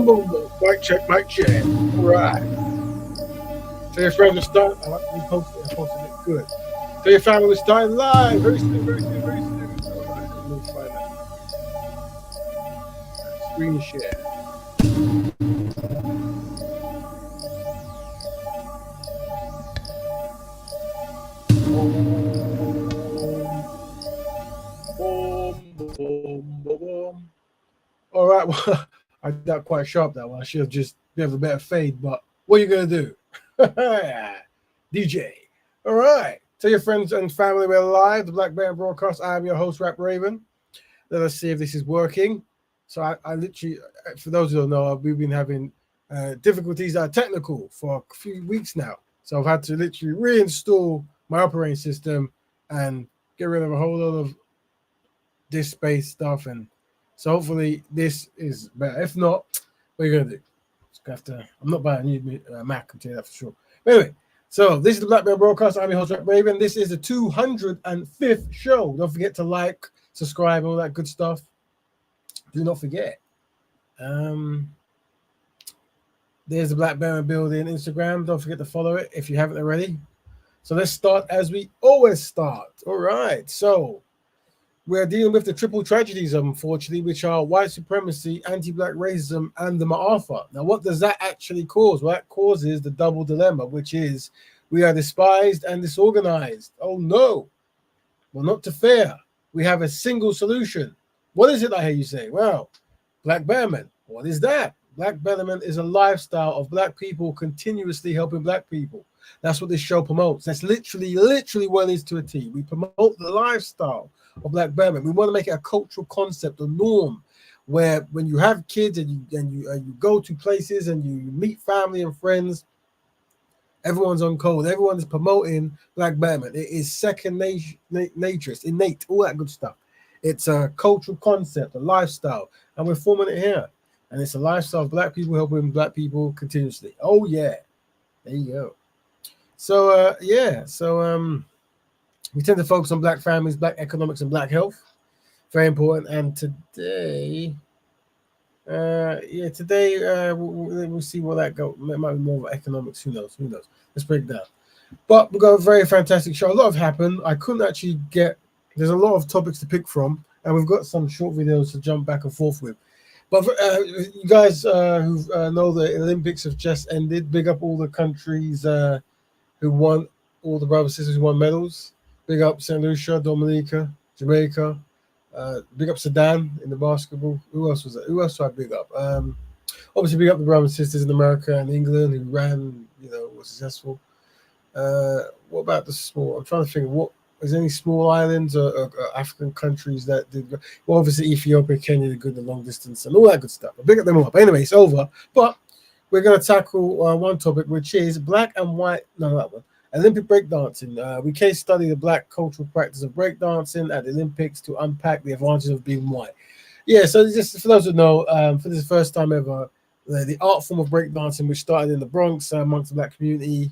boom. Mic check, mic check. All right. Tell your friends to start. I like you posted it. I posted it. Good. Tell your family we're starting live very soon, very soon, very soon. All right. Let me find that. Screen share. Boom, boom, boom, boom. All right. Well, I did that quite sharp that one. I should have just gave a better fade, but what are you going to do? DJ. All right. Tell your friends and family we're live. The Black Bear Broadcast. I am your host, Rap Raven. Let us see if this is working. So I literally, for those who don't know, we've been having difficulties that are technical for a few weeks now. So I've had to literally reinstall my operating system and get rid of a whole lot of disk space stuff. And so hopefully this is better. If not, what are you going to do? I'm not buying a new Mac, I'll tell you that for sure. But anyway, so this is the Black Bear Broadcast. I'm your host, Rap Raven. This is the 205th show. Don't forget to like, subscribe, all that good stuff. Do not forget. There's the Black Bear Building Instagram. Don't forget to follow it if you haven't already. So let's start as we always start. All right. So we're dealing with the triple tragedies, unfortunately, which are white supremacy, anti-black racism, and the Ma'afa. Now, what does that actually cause? Well, that causes the double dilemma, which is we are despised and disorganized. Oh, no. Well, not to fear. We have a single solution. What is it, I hear you say? Well, Black Betterment. What is that? Black Betterment is a lifestyle of black people continuously helping black people. That's what this show promotes. That's literally what it is to a T. We promote the lifestyle of Black Betterment. We want to make it a cultural concept, a norm, where when you have kids and you go to places and you meet family and friends, everyone's on code. Everyone is promoting Black Betterment. It is second nature, it's innate, all that good stuff. It's a cultural concept, a lifestyle, and we're forming it here. And it's a lifestyle of black people helping black people continuously. Oh yeah, there you go. So we tend to focus on black families, black economics, and black health. Very important. And today, we'll see where that goes. It might be more of economics. Who knows? Let's break it down. But we've got a very fantastic show. A lot have happened. I couldn't actually there's a lot of topics to pick from, and we've got some short videos to jump back and forth with. But you guys who know the Olympics have just ended, big up all the countries who won, all the brothers and sisters who won medals. Big up St. Lucia, Dominica, Jamaica. Big up Sudan in the basketball. Who else was it? Who else do I big up? Obviously, big up the brothers and sisters in America and England who ran, were successful. What about the small? I'm trying to think. What is any small islands or African countries that did? Well, obviously Ethiopia, Kenya did good in the long distance and all that good stuff. But big up them all up. Anyway, it's over. But we're going to tackle one topic, which is black and white. No, that one. Olympic breakdancing. We case study the black cultural practice of breakdancing at the Olympics to unpack the advantages of being white. Yeah, so just for those who know, for this first time ever, the art form of breakdancing, which started in the Bronx amongst the black community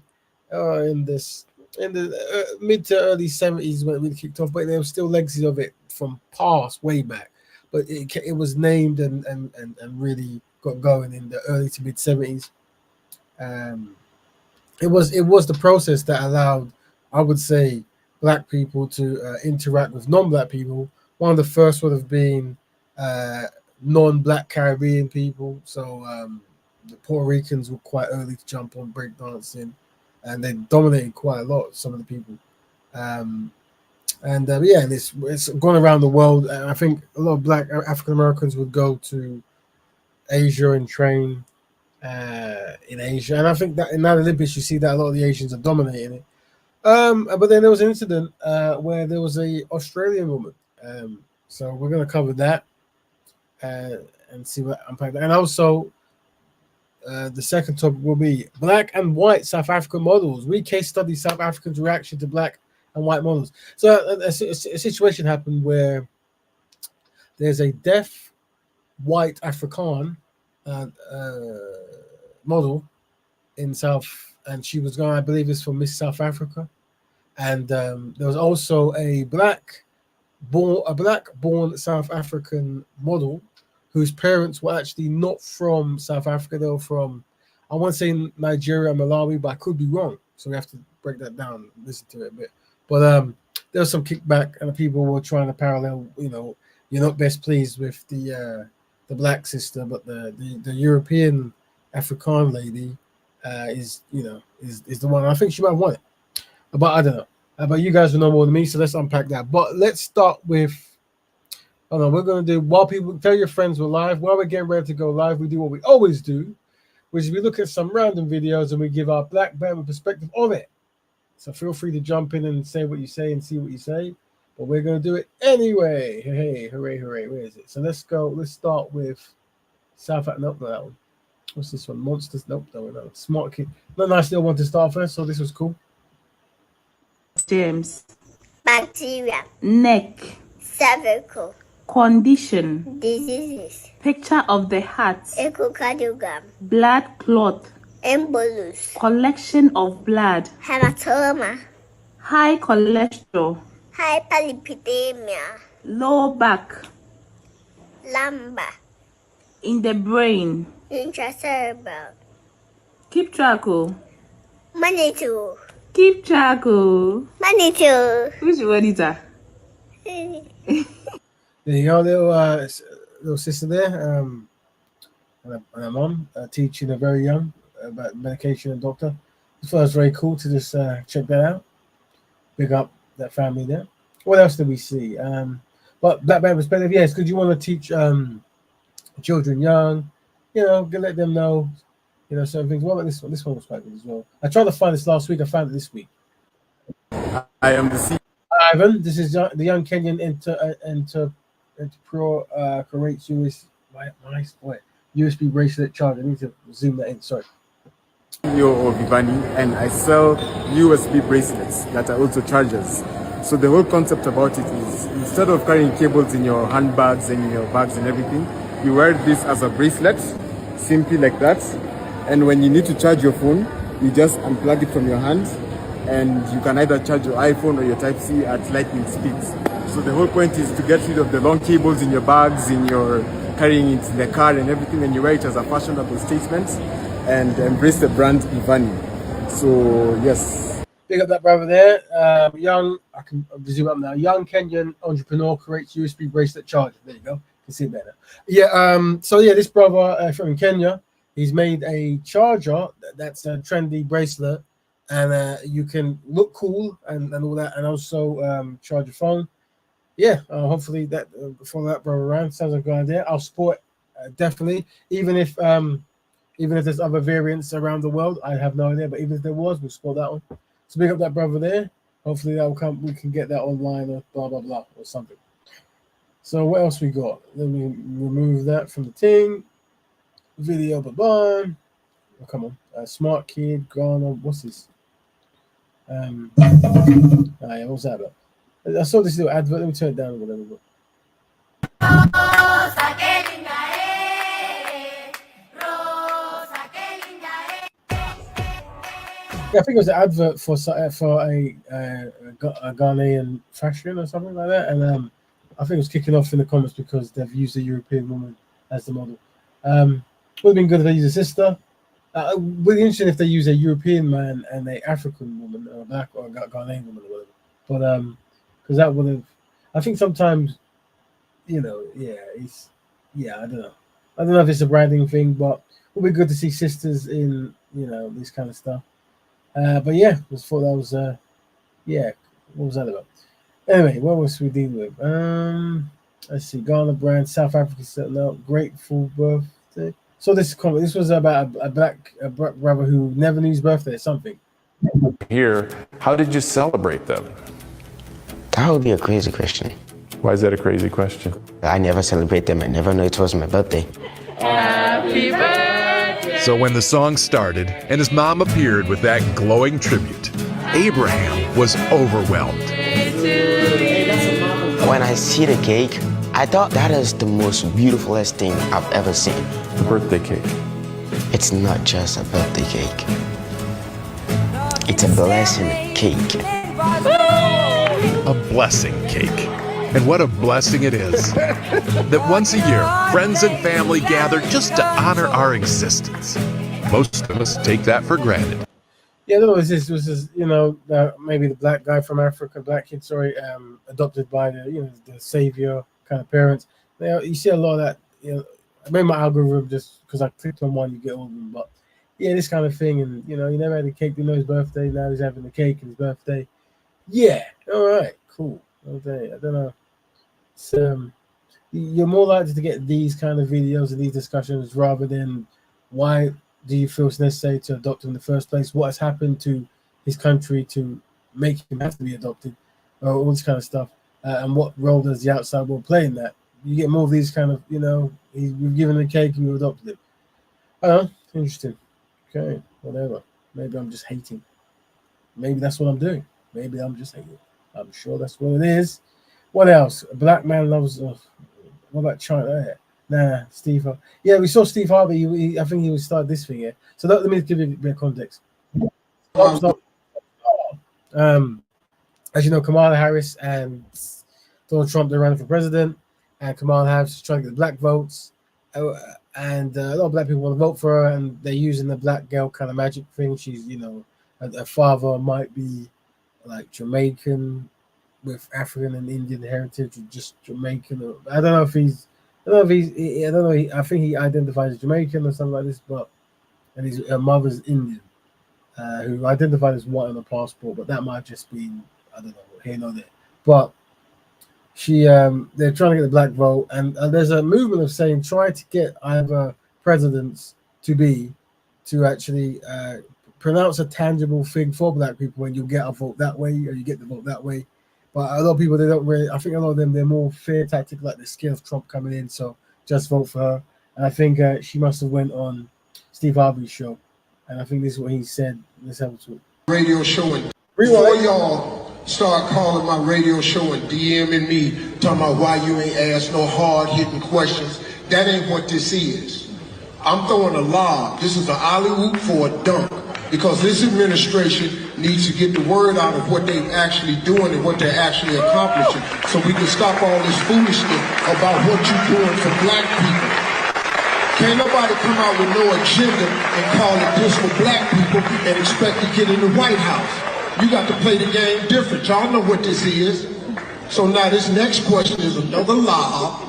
in the mid to early 70s when it really kicked off, but there was still legacies of it from past way back. But it was named and really got going in the early to mid 70s. It was the process that allowed, I would say, black people to interact with non-black people. One of the first would have been non-black Caribbean people. So the Puerto Ricans were quite early to jump on breakdancing, and they dominated quite a lot, some of the people. It's gone around the world. And I think a lot of black African Americans would go to Asia and train in Asia. And I think that in that Olympics, you see that a lot of the Asians are dominating it. But then there was an incident where there was a Australian woman. So we're going to cover that and see what unpack that. And also, the second topic will be black and white South African models. We case study South Africans' reaction to black and white models. So a situation happened where there's a deaf white Afrikaan model in South, and she was going, I believe it's for Miss South Africa. And there was also a black born South African model whose parents were actually not from South Africa. They were from, I want to say Nigeria and Malawi, but I could be wrong. So we have to break that down and listen to it a bit. But there was some kickback, and people were trying to parallel, you're not best pleased with the black sister, but the European African lady is the one. I think she might have won it, but I don't know. But you guys will know more than me, so let's unpack that. But let's start with. Oh no, we're gonna do while people tell your friends we're live. While we're getting ready to go live, we do what we always do, which is we look at some random videos and we give our black Betterment perspective of it. So feel free to jump in and say what you say and see what you say. But we're gonna do it anyway. Hey, hooray, hooray! Where is it? So let's go. Let's start with South Africa. Nope, not that one. What's this one? Monsters. Nope, no. Smart kid. Not nice little one to start first. So this was cool. Germs. Bacteria. Neck. Cervical. Condition. Diseases. Picture of the heart. Echocardiogram. Blood clot. Embolus. Collection of blood. Hematoma. High cholesterol. Hyperlipidemia. Low back. Lumbar. In the brain. Intracerebral. Keep track. Manitou. Keep track. Manitou. Which one is that? There you go, little sister there, and her mom teaching her very young about medication and doctor. This was very cool to just check that out. Big up that family there. What else did we see? But black man perspective, yes, because you want to teach children young, let them know, certain things. What about this one? This one was quite good as well. I tried to find this last week. I found it this week. I am the Ivan, this is the young Kenyan entrepreneur creates USB bracelet charger. I need to zoom that in. Sorry. CEO of Ivani, and I sell USB bracelets that are also chargers. So the whole concept about it is instead of carrying cables in your handbags and in your bags and everything, you wear this as a bracelet, simply like that. And when you need to charge your phone, you just unplug it from your hand, and you can either charge your iPhone or your Type-C at lightning speeds. So the whole point is to get rid of the long cables in your bags, in your carrying it in the car and everything, and you wear it as a fashionable statement and embrace the brand Ivani. So yes. Big up that brother there. I can zoom up now. Young Kenyan entrepreneur creates USB bracelet charger. There you go. You can see it better. Yeah. So yeah, this brother from Kenya, he's made a charger that's a trendy bracelet, and you can look cool and all that, and also charge your phone. Yeah, hopefully that follow that brother around. Sounds like a good idea. I'll support definitely, even if there's other variants around the world. I have no idea, but even if there was, we'll support that one. So big up that brother there. Hopefully that will come. We can get that online or blah blah blah or something. So what else we got? Let me remove that from the thing. Video, bye. Oh, come on, smart kid, Ghana. What's this? Yeah, what's that about? I saw this little advert. Let me turn it down or whatever. Yeah, I think it was an advert for a Ghanaian fashion or something like that, and I think it was kicking off in the comments because they've used a European woman as the model. Would have been good if they used a sister. Would be interesting if they use a European man and a African woman, or a black or a Ghanaian woman or whatever. But because that would have, I think sometimes, I don't know. I don't know if it's a branding thing, but it would be good to see sisters in, this kind of stuff. But yeah, I just thought that was, what was that about? Anyway, what was we dealing with? Let's see, Ghana brand, South Africa setting out, grateful birthday. So this was about a black brother who never knew his birthday or something. Here, how did you celebrate them? That would be a crazy question. Why is that a crazy question? I never celebrate them. I never know it was my birthday. Happy birthday! So when the song started and his mom appeared with that glowing tribute, Abraham was overwhelmed. When I see the cake, I thought that is the most beautifulest thing I've ever seen. The birthday cake. It's not just a birthday cake. It's a blessing cake. A blessing cake. And what a blessing it is that once a year, friends and family gather just to honor our existence. Most of us take that for granted. Yeah, no, was this, maybe the black guy from Africa, black kid, adopted by the savior kind of parents. You see a lot of that. I made my algorithm just because I clicked on one, you get all of them. But yeah, this kind of thing, and he never had a cake to know his birthday. Now he's having the cake on his birthday. Yeah, all right, cool. Okay, I don't know. It's, you're more likely to get these kind of videos and these discussions rather than why do you feel it's necessary to adopt him in the first place? What has happened to his country to make him have to be adopted? All this kind of stuff. And what role does the outside world play in that? You get more of these kind of, you've given a cake and you adopted it. Oh, interesting. Okay, whatever. Maybe I'm just hating. Maybe that's what I'm doing. Maybe I'm just hating. I'm sure that's what it is. What else? A black man loves. What about China? Nah, Steve. Yeah, we saw Steve Harvey. I think he started this thing here. So let me give you a bit of context. As you know, Kamala Harris and Donald Trump, they're running for president, and Kamala Harris is trying to get the black votes, and a lot of black people want to vote for her, and they're using the black girl kind of magic thing. She's, her father might be like Jamaican with African and Indian heritage, or just Jamaican. I don't know if he's. I don't know. I think he identifies as Jamaican or something like this, and her mother's Indian, who identified as white on the passport, but that might just be, I don't know, here nor there. But they're trying to get the black vote, and there's a movement of saying try to get either presidents to actually pronounce a tangible thing for black people, and you'll get a vote that way, or you get the vote that way. But a lot of people, they don't really. I think a lot of them, they're more fear tactic, like they're scared of Trump coming in, so just vote for her. And I think she must have went on Steve Harvey's show, and I think this is what he said. Let's have a talk. Radio show, and before y'all start calling my radio show and DMing me, talking about why you ain't asked no hard-hitting questions, that ain't what this is. I'm throwing a lob. This is an alley-oop for a dunk, because this administration needs to get the word out of what they're actually doing and what they're actually accomplishing, so we can stop all this foolishness about what you're doing for black people. Can't nobody come out with no agenda and call it this for black people and expect to get in the White House. You got to play the game different. Y'all know what this is. So now this next question is another lob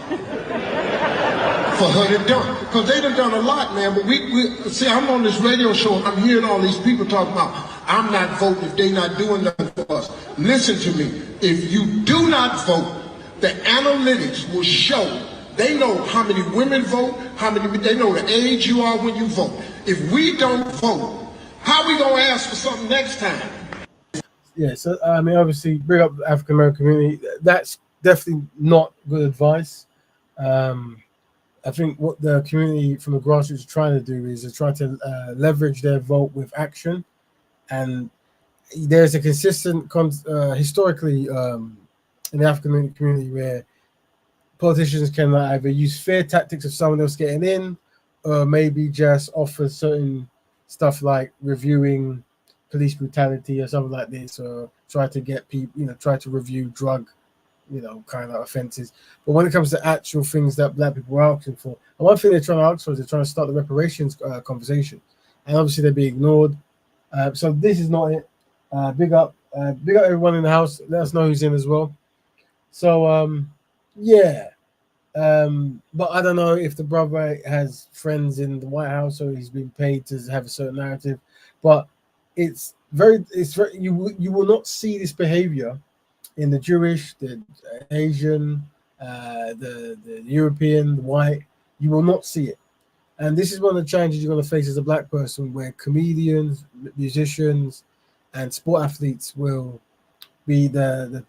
for her to dunk. Because they done a lot, man. But we see, I'm on this radio show, and I'm hearing all these people talking about, I'm not voting if they not doing nothing for us. Listen to me. If you do not vote, the analytics will show. They know how many women vote, they know the age you are when you vote. If we don't vote, how are we going to ask for something next time? Yeah, so I mean, obviously, bring up the African American community. That's definitely not good advice. I think what the community from the grassroots are trying to do is to try to leverage their vote with action. And there's a consistent, historically, in the African community where politicians can either use fear tactics of someone else getting in, or maybe just offer certain stuff like reviewing police brutality or something like this, or try to get people, try to review drug, kind of offenses. But when it comes to actual things that black people are asking for, and one thing they're trying to ask for is they're trying to start the reparations conversation, and obviously they're being ignored. So this is not it. Big up everyone in the house. Let us know who's in as well. So yeah. But I don't know if the brother has friends in the White House or he's been paid to have a certain narrative, but it's very you will not see this behavior in the Jewish, the Asian, the European, the white. You will not see it. And this is one of the challenges you're going to face as a black person, where comedians, musicians, and sport athletes will be the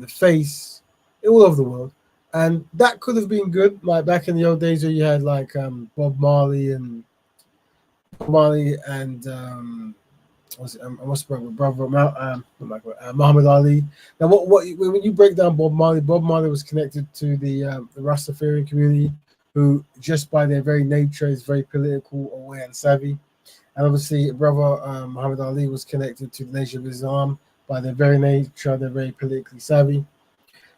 face all over the world. And that could have been good, like back in the old days where you had like Bob Marley and Muhammad Ali. Now, when you break down Bob Marley was connected to the Rastafarian community, who just by their very nature is very political, aware, and savvy. And obviously, brother Muhammad Ali was connected to the Nation of Islam by their very nature; they're very politically savvy.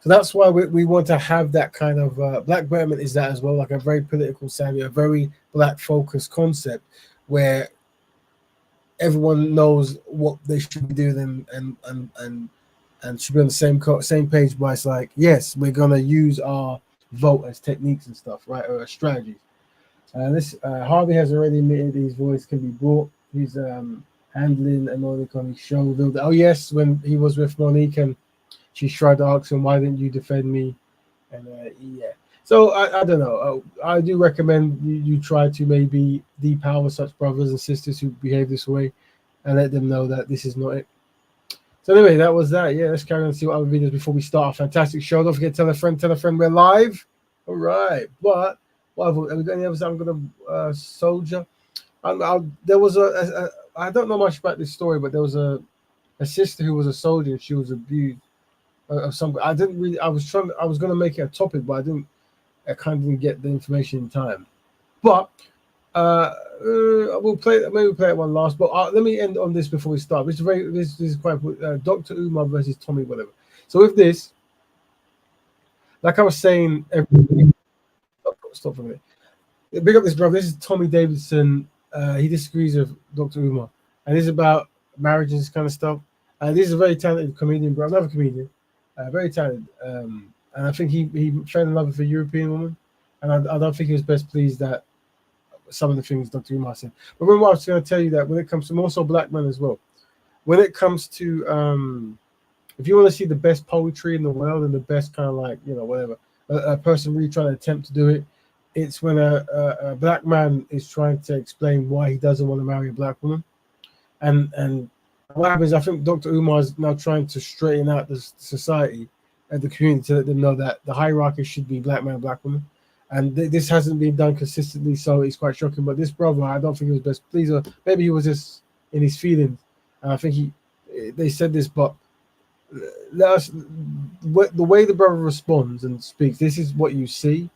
So that's why we want to have that kind of Black Betterment is that as well, like a very political savvy, a very black focused concept where everyone knows what they should be doing and should be on the same page. But it's like, yes, we're gonna use our vote as techniques and stuff, right, or strategies. This Harvey has already admitted his voice can be brought. He's handling and Monique on his show. Oh yes, when he was with Monique and she tried to ask him, "Why didn't you defend me?" And yeah. So I don't know. I do recommend you try to maybe depower such brothers and sisters who behave this way, and let them know that this is not it. So anyway, that was that. Yeah, let's carry on and see what other videos before we start our fantastic show. Don't forget, tell a friend, we're live. All right, but what have we got any others? I'm gonna soldier. There was I don't know much about this story, but there was a sister who was a soldier and she was abused of some. I didn't really. I was gonna make it a topic, but I kind of didn't get the information in time. But we'll play it one last. But let me end on this before we start. This is quite important. Dr. Umar versus Tommy whatever. So with this, like I was saying, stop for a minute. Big up this brother. This is Tommy Davidson. He disagrees with Dr. Umar, and this is about marriage and this kind of stuff. This is a very talented comedian, bro. Another comedian, very talented. And I think he fell in love with a European woman, and I don't think he was best pleased that some of the things Dr. Umar said. But remember, I was going to tell you that when it comes to more so black men as well, when it comes to if you want to see the best poetry in the world and the best kind of like whatever a person really trying to attempt to do it, it's when a black man is trying to explain why he doesn't want to marry a black woman, and what happens? I think Dr. Umar is now trying to straighten out the society and the community to let them know that the hierarchy should be black man, black woman, and this hasn't been done consistently, so it's quite shocking. But this brother, I don't think he was best pleased, or maybe he was just in his feelings, and I think they said this, but the way the brother responds and speaks, this is what you see.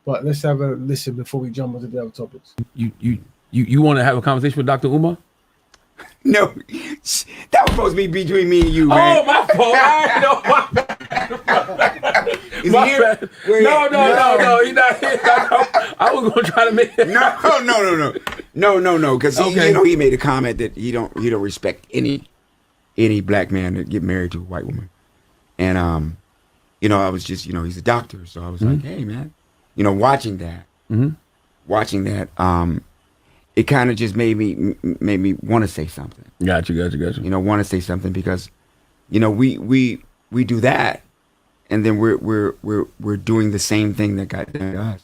But let's have a listen before we jump onto the other topics. You want to have a conversation with Dr. Umar? No, that was supposed to be between me and you, man. Oh, my fault. My bad. No, he's not here. I was gonna try to make it. No, because he made a comment that he don't respect any black man that get married to a white woman, and I was just he's a doctor, so I was like, hey man, watching that, it kind of just made me want to say something. Gotcha. Want to say something because, we do that, and then we're doing the same thing that got done to us.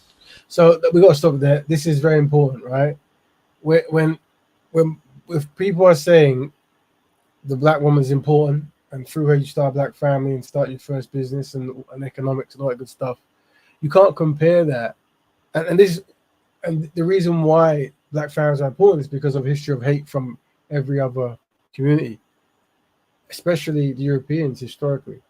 So we got to stop there. This is very important, right? When if people are saying the black woman's important, and through her you start a black family and start your first business and economics and all that good stuff, you can't compare that. And the reason why black families are important is because of history of hate from every other community, especially the Europeans historically.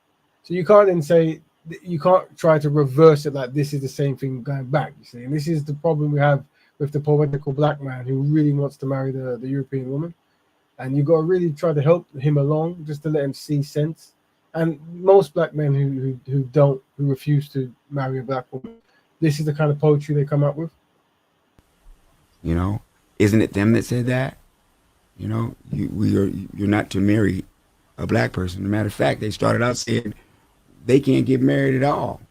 So you can't then say, you can't try to reverse it like this is the same thing going back, you see. And this is the problem we have with the poetical black man who really wants to marry the European woman. And you got to really try to help him along just to let him see sense. And most black men who refuse to marry a black woman, this is the kind of poetry they come up with. Isn't it them that said that? You're not to marry a black person. As a matter of fact, they started out saying they can't get married at all.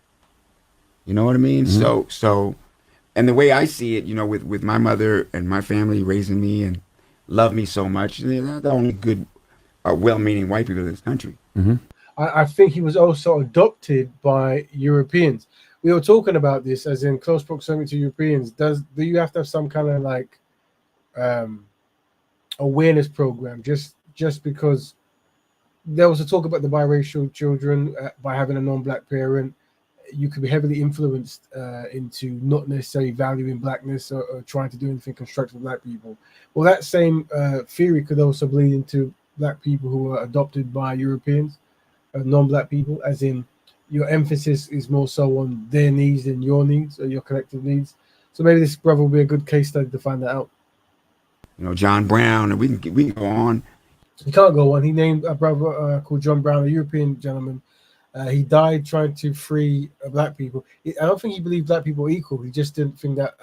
You know what I mean? Mm-hmm. So, and the way I see it, with my mother and my family raising me and love me so much, they're not the only good, well-meaning white people in this country. Mm-hmm. I think he was also adopted by Europeans. We were talking about this as in close proximity to Europeans. Do you have to have some kind of like awareness program just because there was a talk about the biracial children by having a non-black parent, you could be heavily influenced into not necessarily valuing blackness or trying to do anything constructive with black people. Well, that same theory could also bleed into black people who are adopted by Europeans, non-black people, as in your emphasis is more so on their needs than your needs or your collective needs. So maybe this brother will be a good case study to find that out. John Brown, and we can go on. You can't go on. He named a brother called John Brown, a European gentleman, He died trying to free black people. I don't think he believed black people were equal. He just didn't think that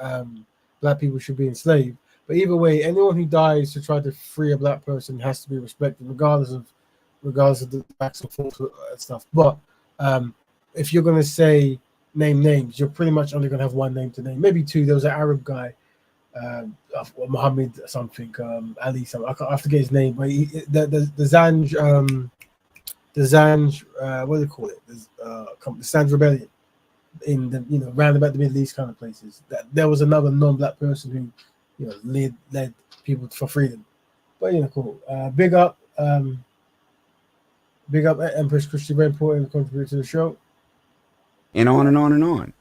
black people should be enslaved. But either way, anyone who dies to try to free a black person has to be respected, regardless of the backs and forth and stuff. But if you're going to say name names, you're pretty much only going to have one name to name, maybe two. There was an Arab guy, Muhammad something, Ali something. I forget his name, but the Zanj, what do they call it? The Zanj Rebellion in the round about the Middle East kind of places. That there was another non-black person who led people for freedom. But cool. Big up Empress Christy, very important contributor to the show. And on and on and on.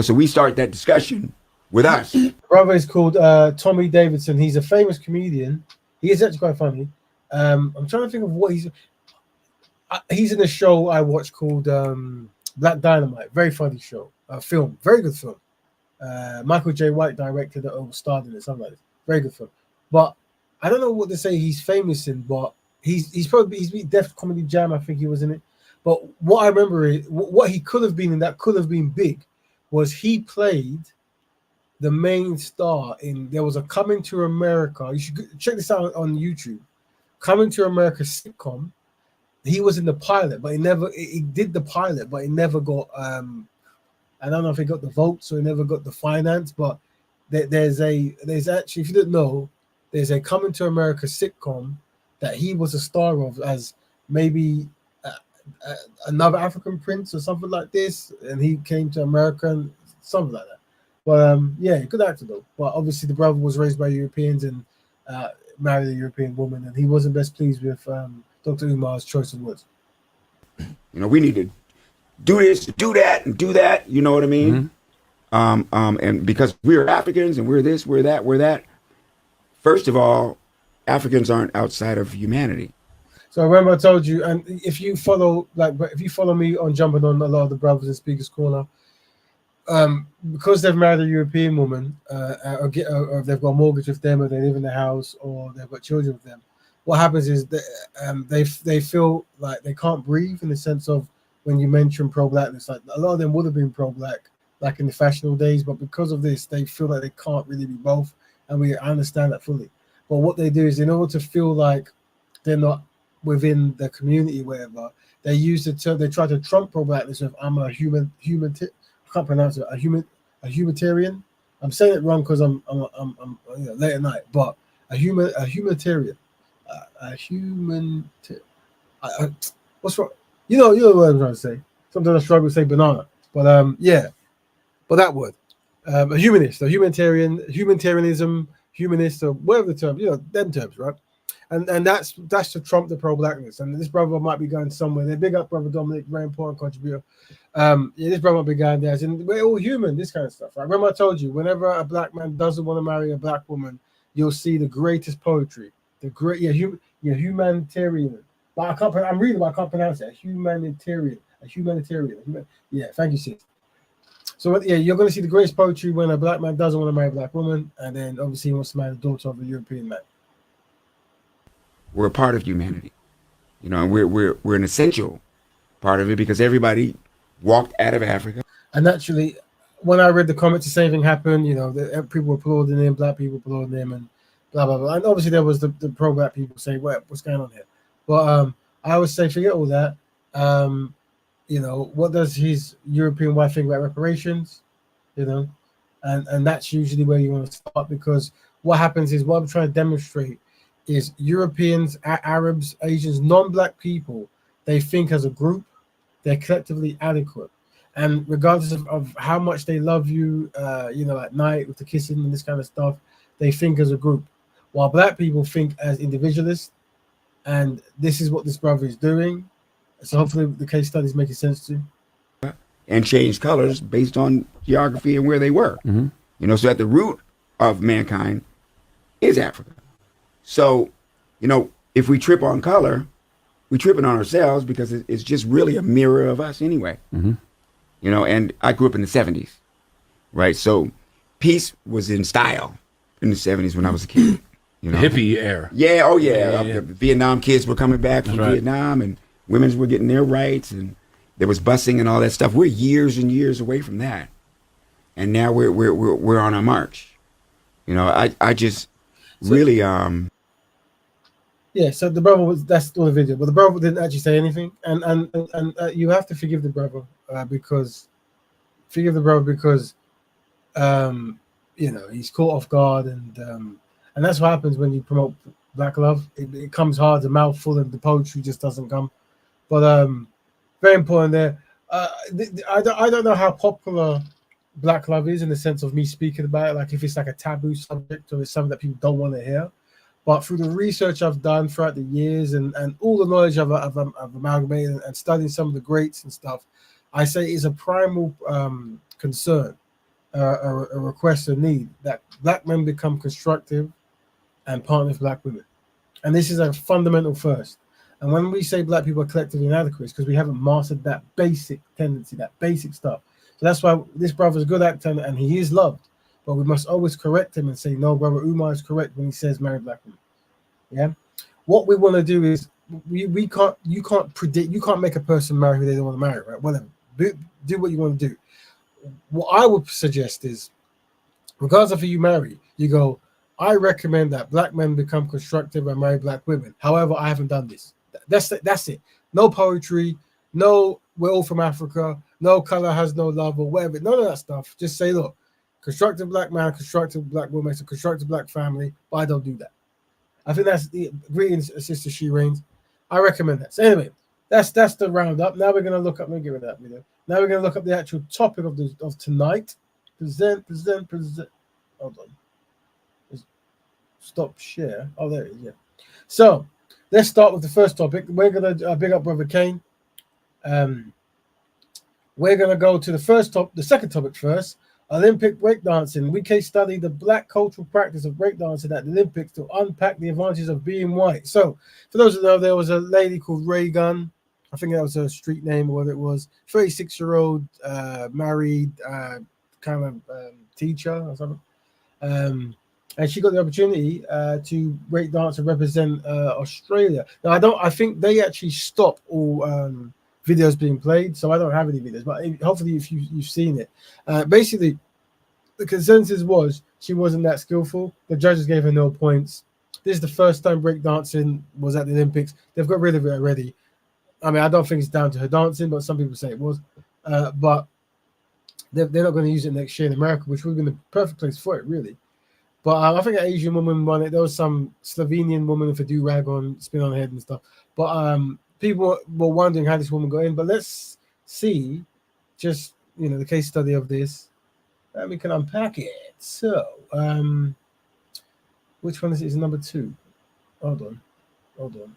So we start that discussion with us. Brother is called Tommy Davidson. He's a famous comedian. He is actually quite funny. I'm trying to think of what he's in a show I watched called Black Dynamite. Very funny show. Film. Very good film. Michael J. White directed it or starred in it, something like this. Very good film. But I don't know what to say he's famous in, but he's Def Comedy Jam, I think he was in it. But what I remember is what he could have been in that could have been big was he played the main star in, there was a Coming to America. You should check this out on YouTube. Coming to America sitcom. He was in the pilot, but he did the pilot, but he never got I don't know if he got the votes or he never got the finance, but there's actually, if you didn't know, there's a Coming to America sitcom that he was a star of as maybe another African prince or something like this, and he came to America and something like that. But good actor though. But obviously the brother was raised by Europeans and married a European woman, and he wasn't best pleased with Dr. Umar's choice of words. We need to do this, do that, and do that. You know what I mean? Mm-hmm. And because we're Africans and we're this, we're that. First of all, Africans aren't outside of humanity. So remember I told you, and if you follow me on jumping on a lot of the brothers in Speaker's Corner, because they've married a European woman, or they've got a mortgage with them, or they live in the house, or they've got children with them, what happens is that they feel like they can't breathe, in the sense of when you mention pro-blackness, like a lot of them would have been pro-black, like in the fashionable days, but because of this, they feel like they can't really be both, and I understand that fully. But what they do is, in order to feel like they're not within the community, wherever, they use the term, they try to trump pro-blackness with I'm a human. I can't pronounce it. A humanitarian. I'm saying it wrong because I'm late at night, but a humanitarian. What's wrong? You know what I'm trying to say. Sometimes I struggle to say banana, but but that word, a humanist, a humanitarianism, humanist, or whatever the term, them terms, right? And that's to trump the pro-blackness. And this brother might be going somewhere. They big up brother Dominic, very important contributor. This brother might be going there. And we're all human, this kind of stuff. Right? Remember I told you, whenever a black man doesn't want to marry a black woman, you'll see the greatest poetry, the great humanitarian. But I'm reading, but I can't pronounce it. A humanitarian. Yeah, thank you, sis. So you're going to see the greatest poetry when a black man doesn't want to marry a black woman, and then obviously he wants to marry the daughter of a European man. We're a part of humanity, and we're an essential part of it because everybody walked out of Africa. And naturally, when I read the comments, the same thing happened. People were applauding him, black people applauding him, and blah blah blah. And obviously there was the pro-black people saying, what's going on here?" But I always say, forget all that. What does his European wife think about reparations? And that's usually where you want to start, because what happens is, what I'm trying to demonstrate is Europeans, Arabs, Asians, non-black people, they think as a group, they're collectively adequate. And regardless of how much they love you, at night with the kissing and this kind of stuff, they think as a group. While black people think as individualists, and this is what this brother is doing. So hopefully the case study is making sense to you. And change colors based on geography and where they were. Mm-hmm. So at the root of mankind is Africa. So, if we trip on color, we're tripping on ourselves because it's just really a mirror of us anyway. Mm-hmm. And I grew up in the 70s, right? So peace was in style in the 70s when I was a kid. The hippie era. Yeah, The Vietnam kids were coming back from Vietnam, and women were getting their rights, and there was busing and all that stuff. We're years and years away from that, and now we're on a march. You know, I just really Yeah, so the brother that's all the video, but the brother didn't actually say anything, and you have to forgive the brother because you know, he's caught off guard, and that's what happens when you promote black love. It comes hard, the mouthful, and the poetry just doesn't come. But very important there. I don't know how popular black love is in the sense of me speaking about it, like if it's like a taboo subject or it's something that people don't want to hear. But through the research I've done throughout the years and all the knowledge I've amalgamated and studying some of the greats and stuff, I say it's a primal concern, a request, a need that black men become constructive and partner with black women. And this is a fundamental first. And when we say black people are collectively inadequate, it's because we haven't mastered that basic tendency, that basic stuff. So that's why this brother's a good actor and he is loved. But we must always correct him and say, no, brother Umar is correct when he says marry black women. Yeah. What we want to do is you can't predict, you can't make a person marry who they don't want to marry, right? Whatever. Do what you want to do. What I would suggest is, regardless of who you marry, you go, I recommend that black men become constructive and marry black women. However, I haven't done this. That's it. No poetry, no we're all from Africa, no color has no love or whatever. None of that stuff. Just say, look, constructive black man, constructive black woman, it's a constructive black family, but I don't do that. I think that's the greetings, Sister She Reigns. I recommend that. So anyway, that's the roundup. Now we're gonna look up. Let me get rid of that video. Now we're gonna look up the actual topic of tonight. Present. Hold on. Stop share. Oh, there it is. Yeah. So let's start with the first topic. We're gonna big up Brother Kane. We're gonna go to the second topic first. Olympic breakdancing. We case study the black cultural practice of breakdancing at the Olympics to unpack the advantages of being white. So, for those who know, there was a lady called Ray Gunn. I think that was her street name or what it was. 36-year-old, married, kind of teacher or something. And she got the opportunity to breakdance and represent Australia. Now, I think they actually stop all videos being played, so I don't have any videos, but hopefully if you've seen it. Basically, the consensus was she wasn't that skillful. The judges gave her no points. This is the first time breakdancing was at the Olympics. They've got rid of it already. I mean, I don't think it's down to her dancing, but some people say it was. But they're not going to use it next year in America, which would have been the perfect place for it, really. But I think an Asian woman won it. There was some Slovenian woman with a do-rag on, spin on her head and stuff. But people were wondering how this woman got in, but let's see just, the case study of this. And we can unpack it. So, which one is it? Is number 2? Hold on.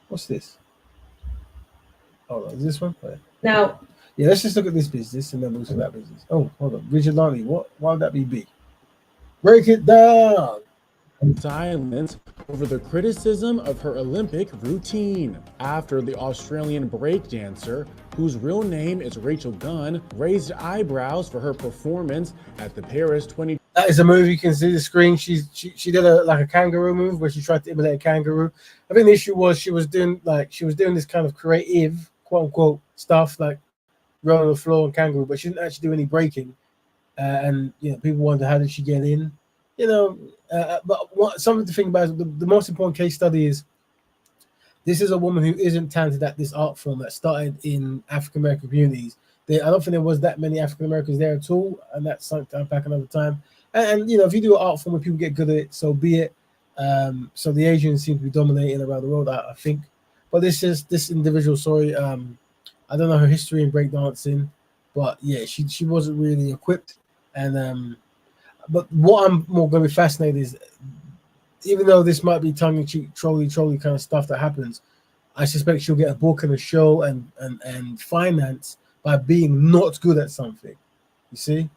What's this? Hold on, is this one? Now, yeah, let's just look at this business and then we'll see that business. Oh, hold on. Vigilante, why would that be B? Break it down. Silence over the criticism of her Olympic routine after the Australian breakdancer, whose real name is Rachel Gunn, raised eyebrows for her performance at the Paris 20. That is a move. You can see the screen. She did a kangaroo move where she tried to imitate a kangaroo. I think the issue was she was doing this kind of creative quote unquote stuff like rolling on the floor and kangaroo, but she didn't actually do any breaking. And people wonder how did she get in. But something to think about is the most important case study is this is a woman who isn't talented at this art form that started in African American communities. I don't think there was that many African Americans there at all, and that's something to unpack another time. And if you do an art form where people get good at it, so be it. So the Asians seem to be dominating around the world, I think. But this individual story. I don't know her history in breakdancing, but yeah, she wasn't really equipped. And but what I'm more going to be fascinated is, even though this might be tongue-in-cheek, trolly kind of stuff that happens, I suspect she'll get a book and a show and finance by being not good at something. You see?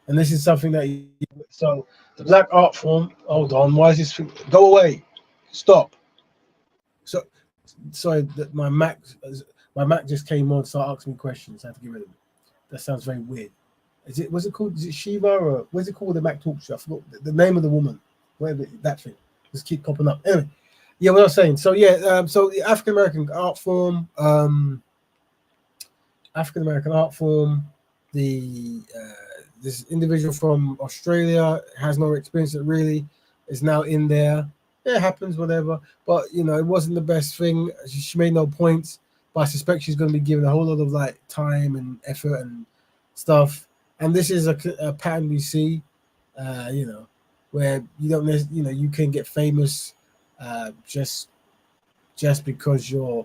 And this is something that so the black art form, hold on, why is this go away? Stop. So sorry that my Mac just came on, started asking me questions. I have to get rid of it. That sounds very weird. Was it called? Is it Shiva or what's it called? The Mac Talk Show. I forgot the name of the woman. Whatever that thing. Just keep popping up. Anyway, Yeah, what I was saying. So yeah, so the African American art form, this individual from Australia has no experience that really is now in there. Yeah, it happens, whatever. But it wasn't the best thing. She made no points, but I suspect she's going to be given a whole lot of like time and effort and stuff. And this is a pattern we see, where you don't, you can get famous just because you're,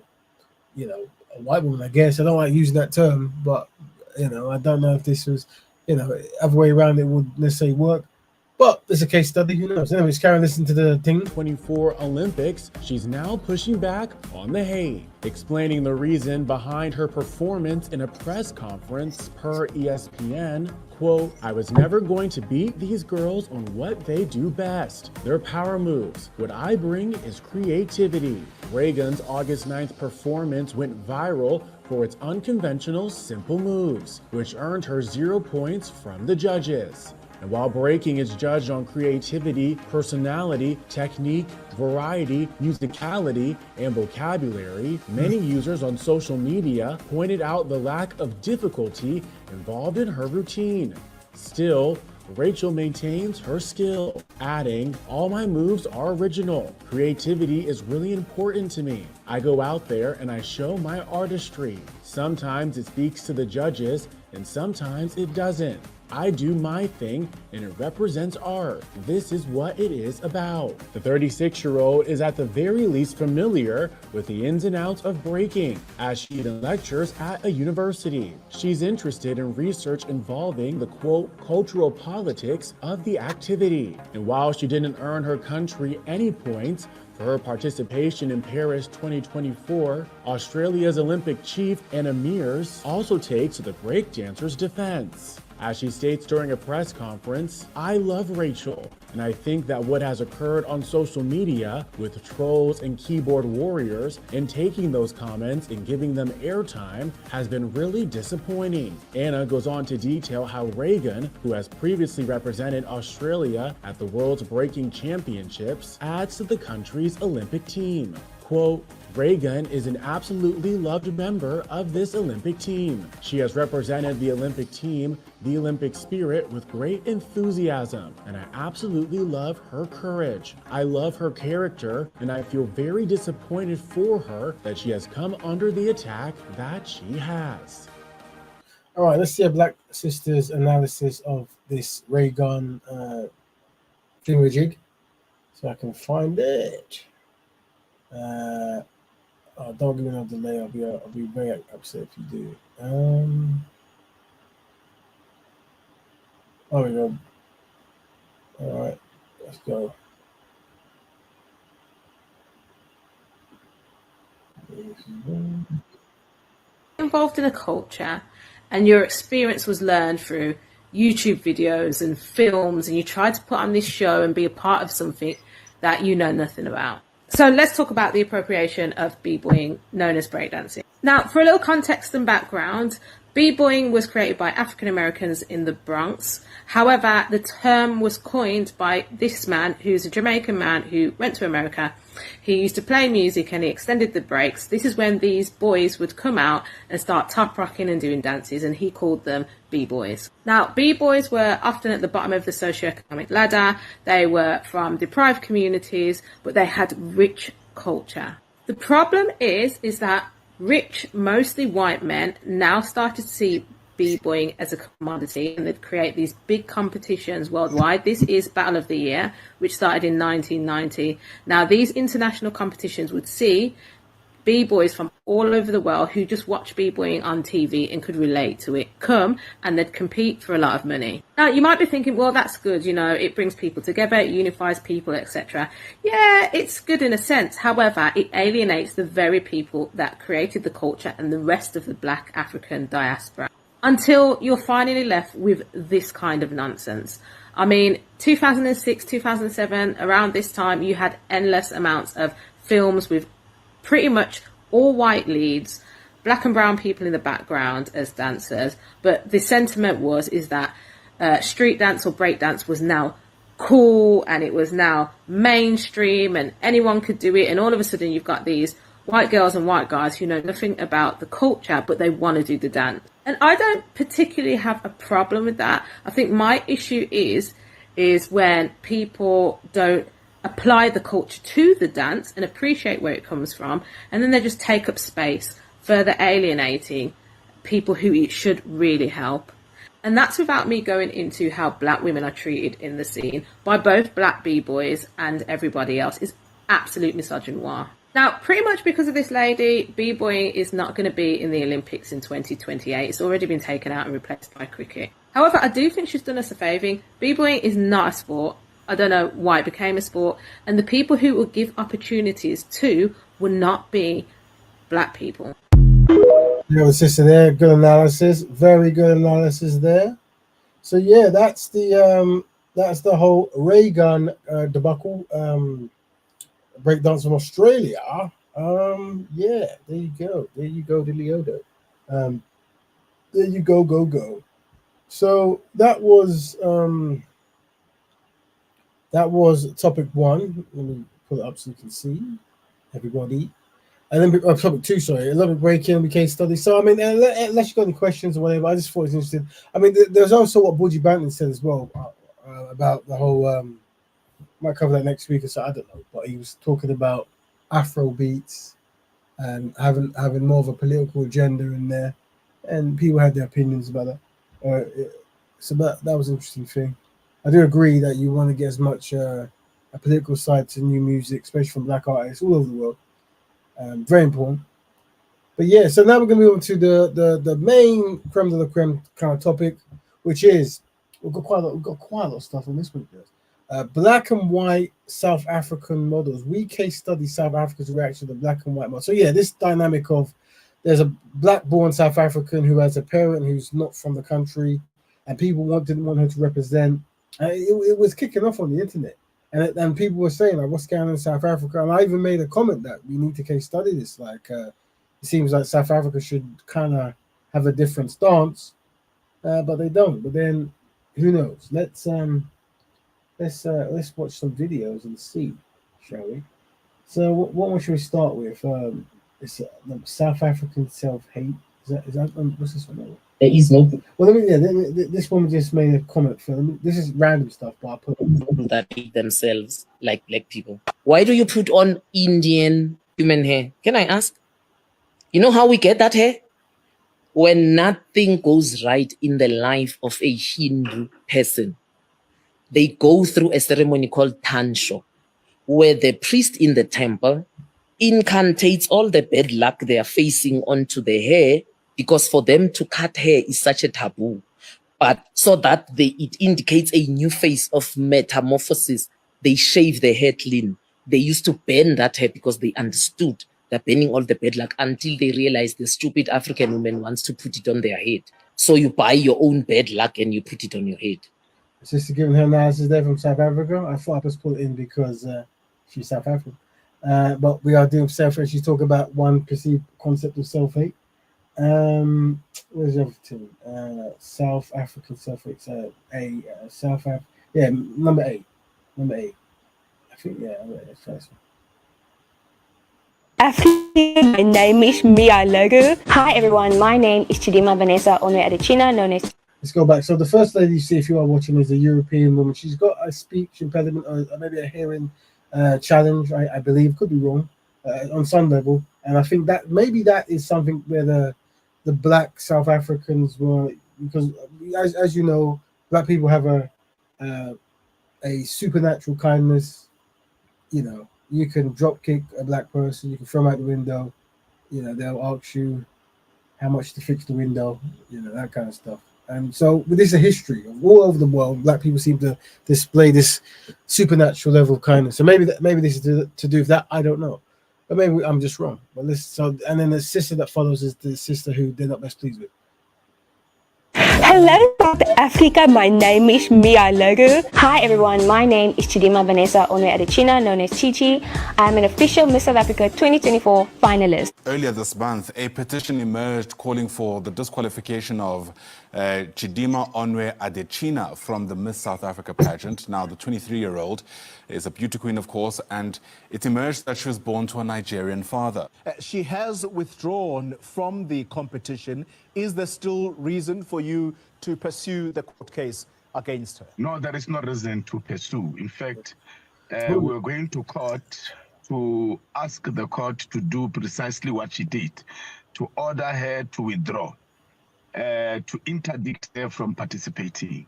a white woman. I guess I don't like using that term, but I don't know if this was, other way around it would necessarily work. But there's a case study. Who knows? Anyways, Karen, listen to the thing. 24 Olympics, she's now pushing back on the hate, explaining the reason behind her performance in a press conference per ESPN. Quote, I was never going to beat these girls on what they do best, their power moves. What I bring is creativity. Reagan's August 9th performance went viral for its unconventional, simple moves, which earned her 0 points from the judges. And while breaking is judged on creativity, personality, technique, variety, musicality, and vocabulary, many users on social media pointed out the lack of difficulty involved in her routine. Still, Rachel maintains her skill, adding, all my moves are original. Creativity is really important to me. I go out there and I show my artistry. Sometimes it speaks to the judges and sometimes it doesn't. I do my thing and it represents art. This is what it is about. The 36-year-old is at the very least familiar with the ins and outs of breaking, as she even lectures at a university. She's interested in research involving the, quote, cultural politics of the activity. And while she didn't earn her country any points for her participation in Paris 2024, Australia's Olympic chief Anna Mears also takes the breakdancer's defense. As she states during a press conference, I love Rachel, and I think that what has occurred on social media with trolls and keyboard warriors and taking those comments and giving them airtime has been really disappointing. Anna goes on to detail how Reagan, who has previously represented Australia at the World's Breaking Championships, adds to the country's Olympic team. Quote, Reagan is an absolutely loved member of this Olympic team. She has represented the Olympic team, the Olympic spirit, with great enthusiasm, and I absolutely love her courage. I love her character, and I feel very disappointed for her that she has come under the attack that she has. All right, let's see a Black Sisters analysis of this Reagan thingamajig, so I can find it. Don't give me no delay. I'll be very upset if you do. There we go. All right, let's go. Involved in a culture, and your experience was learned through YouTube videos and films, and you tried to put on this show and be a part of something that you know nothing about. So let's talk about the appropriation of b-boying, known as breakdancing. Now, for a little context and background, b-boying was created by African Americans in the Bronx. However, the term was coined by this man, who's a Jamaican man who went to America. He used to play music and he extended the breaks. This is when these boys would come out and start top rocking and doing dances, and he called them b-boys. Now, b-boys were often at the bottom of the socioeconomic ladder. They were from deprived communities, but they had rich culture. The problem is that rich, mostly white men now started to see b-boying as a commodity, and they'd create these big competitions worldwide. This is Battle of the Year, which started in 1990. Now, these international competitions would see b-boys from all over the world who just watch b-boying on TV and could relate to it come, and they'd compete for a lot of money. Now, you might be thinking, well, that's good, it brings people together, it unifies people, etc. Yeah, it's good in a sense. However, it alienates the very people that created the culture and the rest of the Black African diaspora, until you're finally left with this kind of nonsense. I mean, 2006, 2007, around this time, you had endless amounts of films with pretty much all white leads, black and brown people in the background as dancers. But the sentiment is that street dance or break dance was now cool and it was now mainstream and anyone could do it, and all of a sudden you've got these white girls and white guys who know nothing about the culture but they want to do the dance. And I don't particularly have a problem with that. I think my issue is when people don't apply the culture to the dance and appreciate where it comes from, and then they just take up space, further alienating people who it should really help. And that's without me going into how black women are treated in the scene by both black b-boys and everybody else is absolute misogynoir. Now, pretty much because of this lady, b-boying is not going to be in the Olympics in 2028. It's already been taken out and replaced by cricket. However, I do think she's done us a favour. B-boying is not a sport. I don't know why it became a sport. And the people who will give opportunities to will not be black people. Your sister there, good analysis, very good analysis there. So yeah, that's the whole Ray Gun debacle. Breakdance from Australia. Yeah, there you go, Deliodo. There you go. So that was topic one. Let me pull it up so you can see everybody. And then topic two, sorry, a little bit break-in, we case study. So I mean, unless you got any questions or whatever, I just thought it was interesting. I mean, there's also what Budgie Banton said as well about the whole. Might cover that next week or so, I don't know. But he was talking about Afro beats and having more of a political agenda in there, and people had their opinions about that. So that was an interesting thing. I do agree that you want to get as much a political side to new music, especially from black artists all over the world. Very important. But yeah, so now we're going to move on to the main creme de la creme kind of topic, which is we've got quite a lot of stuff on this week. Black and white South African models. We case study South Africa's reaction to black and white models. So yeah, this dynamic of there's a black-born South African who has a parent who's not from the country, and people didn't want her to represent. It was kicking off on the internet, and people were saying like, "What's going on in South Africa?" And I even made a comment that we need to case study this. Like, it seems like South Africa should kind of have a different stance, but they don't. But then, who knows? Let's watch some videos and see, shall we? So what one should we start with? It's South African self-hate. Is that what's this one? There is no. Well, this woman just made a comment for them. This is random stuff, but I put that hate themselves like black people. Why do you put on Indian human hair? Can I ask? You know how we get that hair? When nothing goes right in the life of a Hindu person, they go through a ceremony called Tansho, where the priest in the temple incantates all the bad luck they are facing onto the hair, because for them to cut hair is such a taboo. But so that it indicates a new phase of metamorphosis, they shave their hair clean. They used to burn that hair because they understood they're burning all the bad luck, until they realized the stupid African woman wants to put it on their head. So you buy your own bad luck and you put it on your head. Sister giving her analysis there from South Africa. I thought I was put it in because she's South African. But we are doing self-hate. She's talking about one perceived concept of self-hate. Where's the other two? South African self-hate. South Africa. Yeah, number 8. I think, yeah, that's first one. My name is Mia Logo. Hi everyone, my name is Chidima Vanessa Onwe Adechina, known as... Let's go back. So the first lady you see, if you are watching, is a European woman. She's got a speech impediment, or maybe a hearing challenge, I believe, could be wrong, on some level. And I think that maybe that is something where the black South Africans were, because as you know, black people have a supernatural kindness. You know, you can drop kick a black person, you can throw them out the window, you know, they'll ask you how much to fix the window, you know, that kind of stuff. And so with this a history of all over the world, black people seem to display this supernatural level of kindness. So maybe this is to do with that, I don't know. But maybe I'm just wrong. But and then the sister that follows is the sister who they're not best pleased with. Hello South Africa. My name is Mia Logo. Hi everyone, my name is Chidima Vanessa Onwe Adechina, known as Chichi. I'm an official Miss South Africa 2024 finalist. Earlier this month, a petition emerged calling for the disqualification of Chidima Onwe Adechina from the Miss South Africa pageant. Now, the 23-year-old is a beauty queen, of course, and it emerged that she was born to a Nigerian father. She has withdrawn from the competition. Is there still reason for you to pursue the court case against her? No, there is no reason to pursue. In fact, we're going to court to ask the court to do precisely what she did, to order her to withdraw, to interdict her from participating.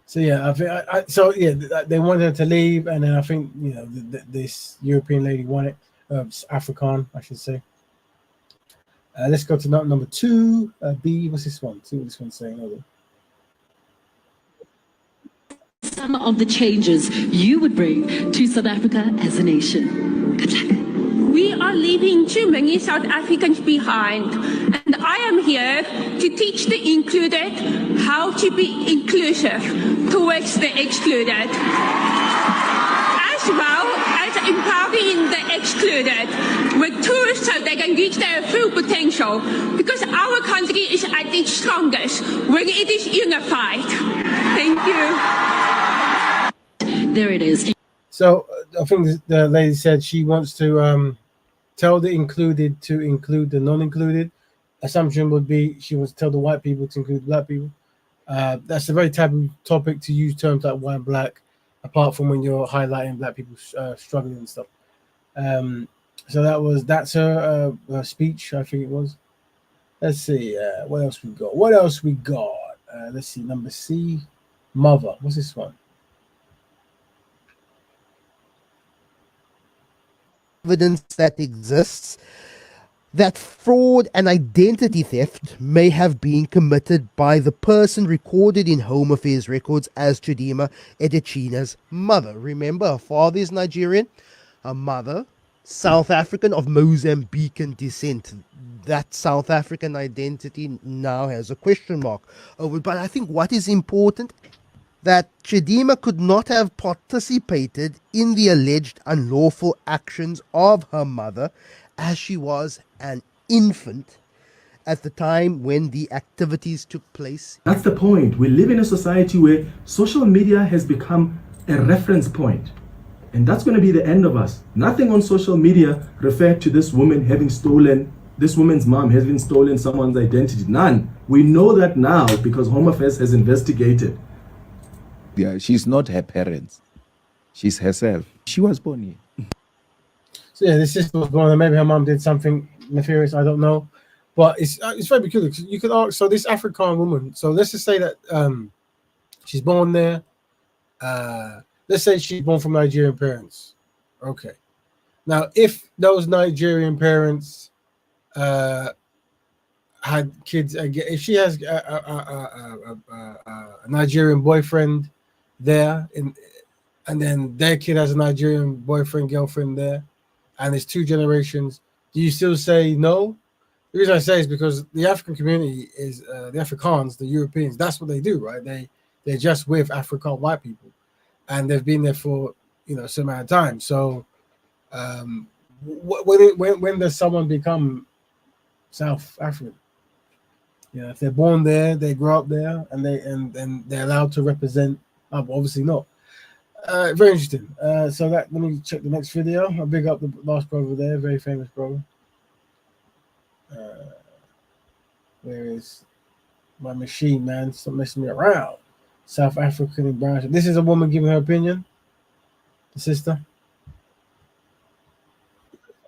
So yeah, I think they wanted her to leave, and then I think this European lady won it, Afrikaan, I should say. Let's go to number 2. B. What's this one? See what this one's saying. Some of the changes you would bring to South Africa as a nation. Good luck. We are leaving too many South Africans behind, and I am here to teach the included how to be inclusive towards the excluded, as well as empowering the excluded with tools so they can reach their full potential, because our country is at its strongest when it is unified. Thank you. There it is. So I think the lady said she wants to tell the included to include the non-included. Assumption would be she wants to tell the white people to include black people. That's a very taboo topic to use terms like white and black, apart from when you're highlighting black people struggling and stuff. So that's her speech, I think it was. Let's see what else we got. Let's see, number C, mother. What's this one? Evidence that exists that fraud and identity theft may have been committed by the person recorded in Home Affairs records as Chidima Adechina's mother. Remember, her father is Nigerian, her mother South African of Mozambican descent. That South African identity now has a question mark over. But I think what is important, that Chidima could not have participated in the alleged unlawful actions of her mother, as she was an infant at the time when the activities took place. That's the point. We live in a society where social media has become a reference point. And that's going to be the end of us. Nothing on social media referred to this woman having stolen, this woman's mom having stolen someone's identity. None. We know that now because Home Affairs has investigated. Yeah, she's not her parents. She's herself. She was born here. So yeah, the sister was born, and maybe her mom did something nefarious. I don't know, but it's very peculiar. You could ask. So this Afrikaan woman. So let's just say that she's born there. Let's say she's born from Nigerian parents. Okay. Now, if those Nigerian parents had kids, if she has a Nigerian boyfriend there, and then their kid has a Nigerian boyfriend, girlfriend there, and it's 2 generations, do you still say no? The reason I say is because the African community is the Afrikaans, the Europeans. That's what they do, right? They're just with African white people, and they've been there for some amount of time. So when does someone become South African? If they're born there, they grow up there, and they're allowed to represent. Obviously not. Very interesting. So let me check the next video. I'll big up the last brother there, very famous brother. Where is my machine, man? Stop messing me around. South African and brown. This is a woman giving her opinion. The sister.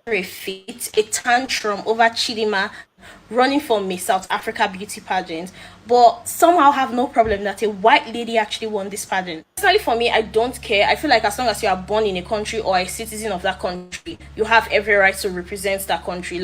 Fit a tantrum over Chidima running for Miss South Africa beauty pageant, but somehow have no problem that a white lady actually won this pageant. Personally, for me, I don't care. I feel like as long as you are born in a country or a citizen of that country, you have every right to represent that country.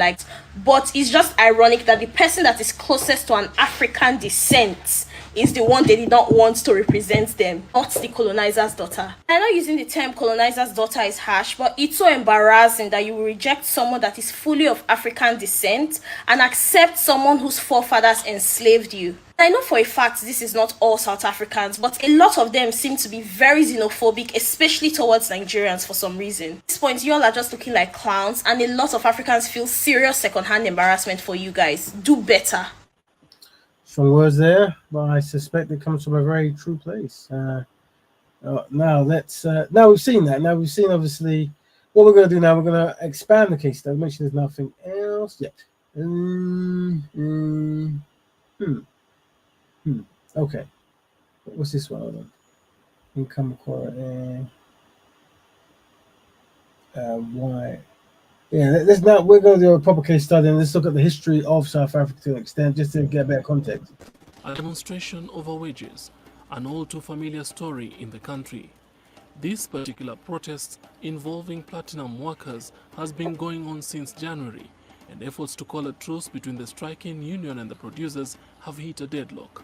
But it's just ironic that the person that is closest to an African descent is the one they did not want to represent them, not the colonizer's daughter. I know using the term colonizer's daughter is harsh, but it's so embarrassing that you will reject someone that is fully of African descent and accept someone whose forefathers enslaved you. I know for a fact this is not all South Africans, but a lot of them seem to be very xenophobic, especially towards Nigerians for some reason. At this point, you all are just looking like clowns, and a lot of Africans feel serious secondhand embarrassment for you guys. Do better. Some words there, but I suspect it comes from a very true place. Now we've seen that. Now we've seen, obviously, what we're going to do now. We're going to expand the case study. Make sure there's nothing else yet. Okay. What's this one? Hold on. Income equality. Why? Yeah, let's now we're going to do a proper case study and let's look at the history of South Africa to an extent, just to get a better context. A demonstration over wages, an all too familiar story in the country. This particular protest involving platinum workers has been going on since January, and efforts to call a truce between the striking union and the producers have hit a deadlock.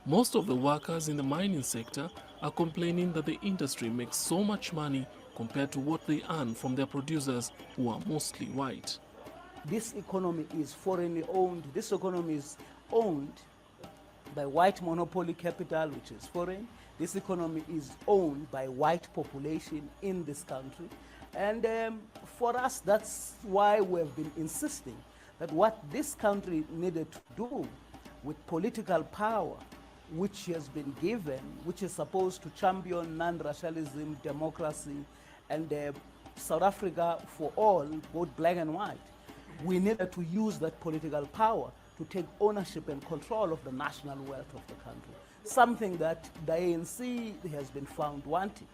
Most of the workers in the mining sector are complaining that the industry makes so much money compared to what they earn from their producers, who are mostly white. This economy is foreignly owned. This economy is owned by white monopoly capital, which is foreign. This economy is owned by white population in this country. And for us, that's why we've been insisting that what this country needed to do with political power, which has been given, which is supposed to champion non-racialism, democracy, and South Africa for all, both black and white. We needed to use that political power to take ownership and control of the national wealth of the country, something that the ANC has been found wanting.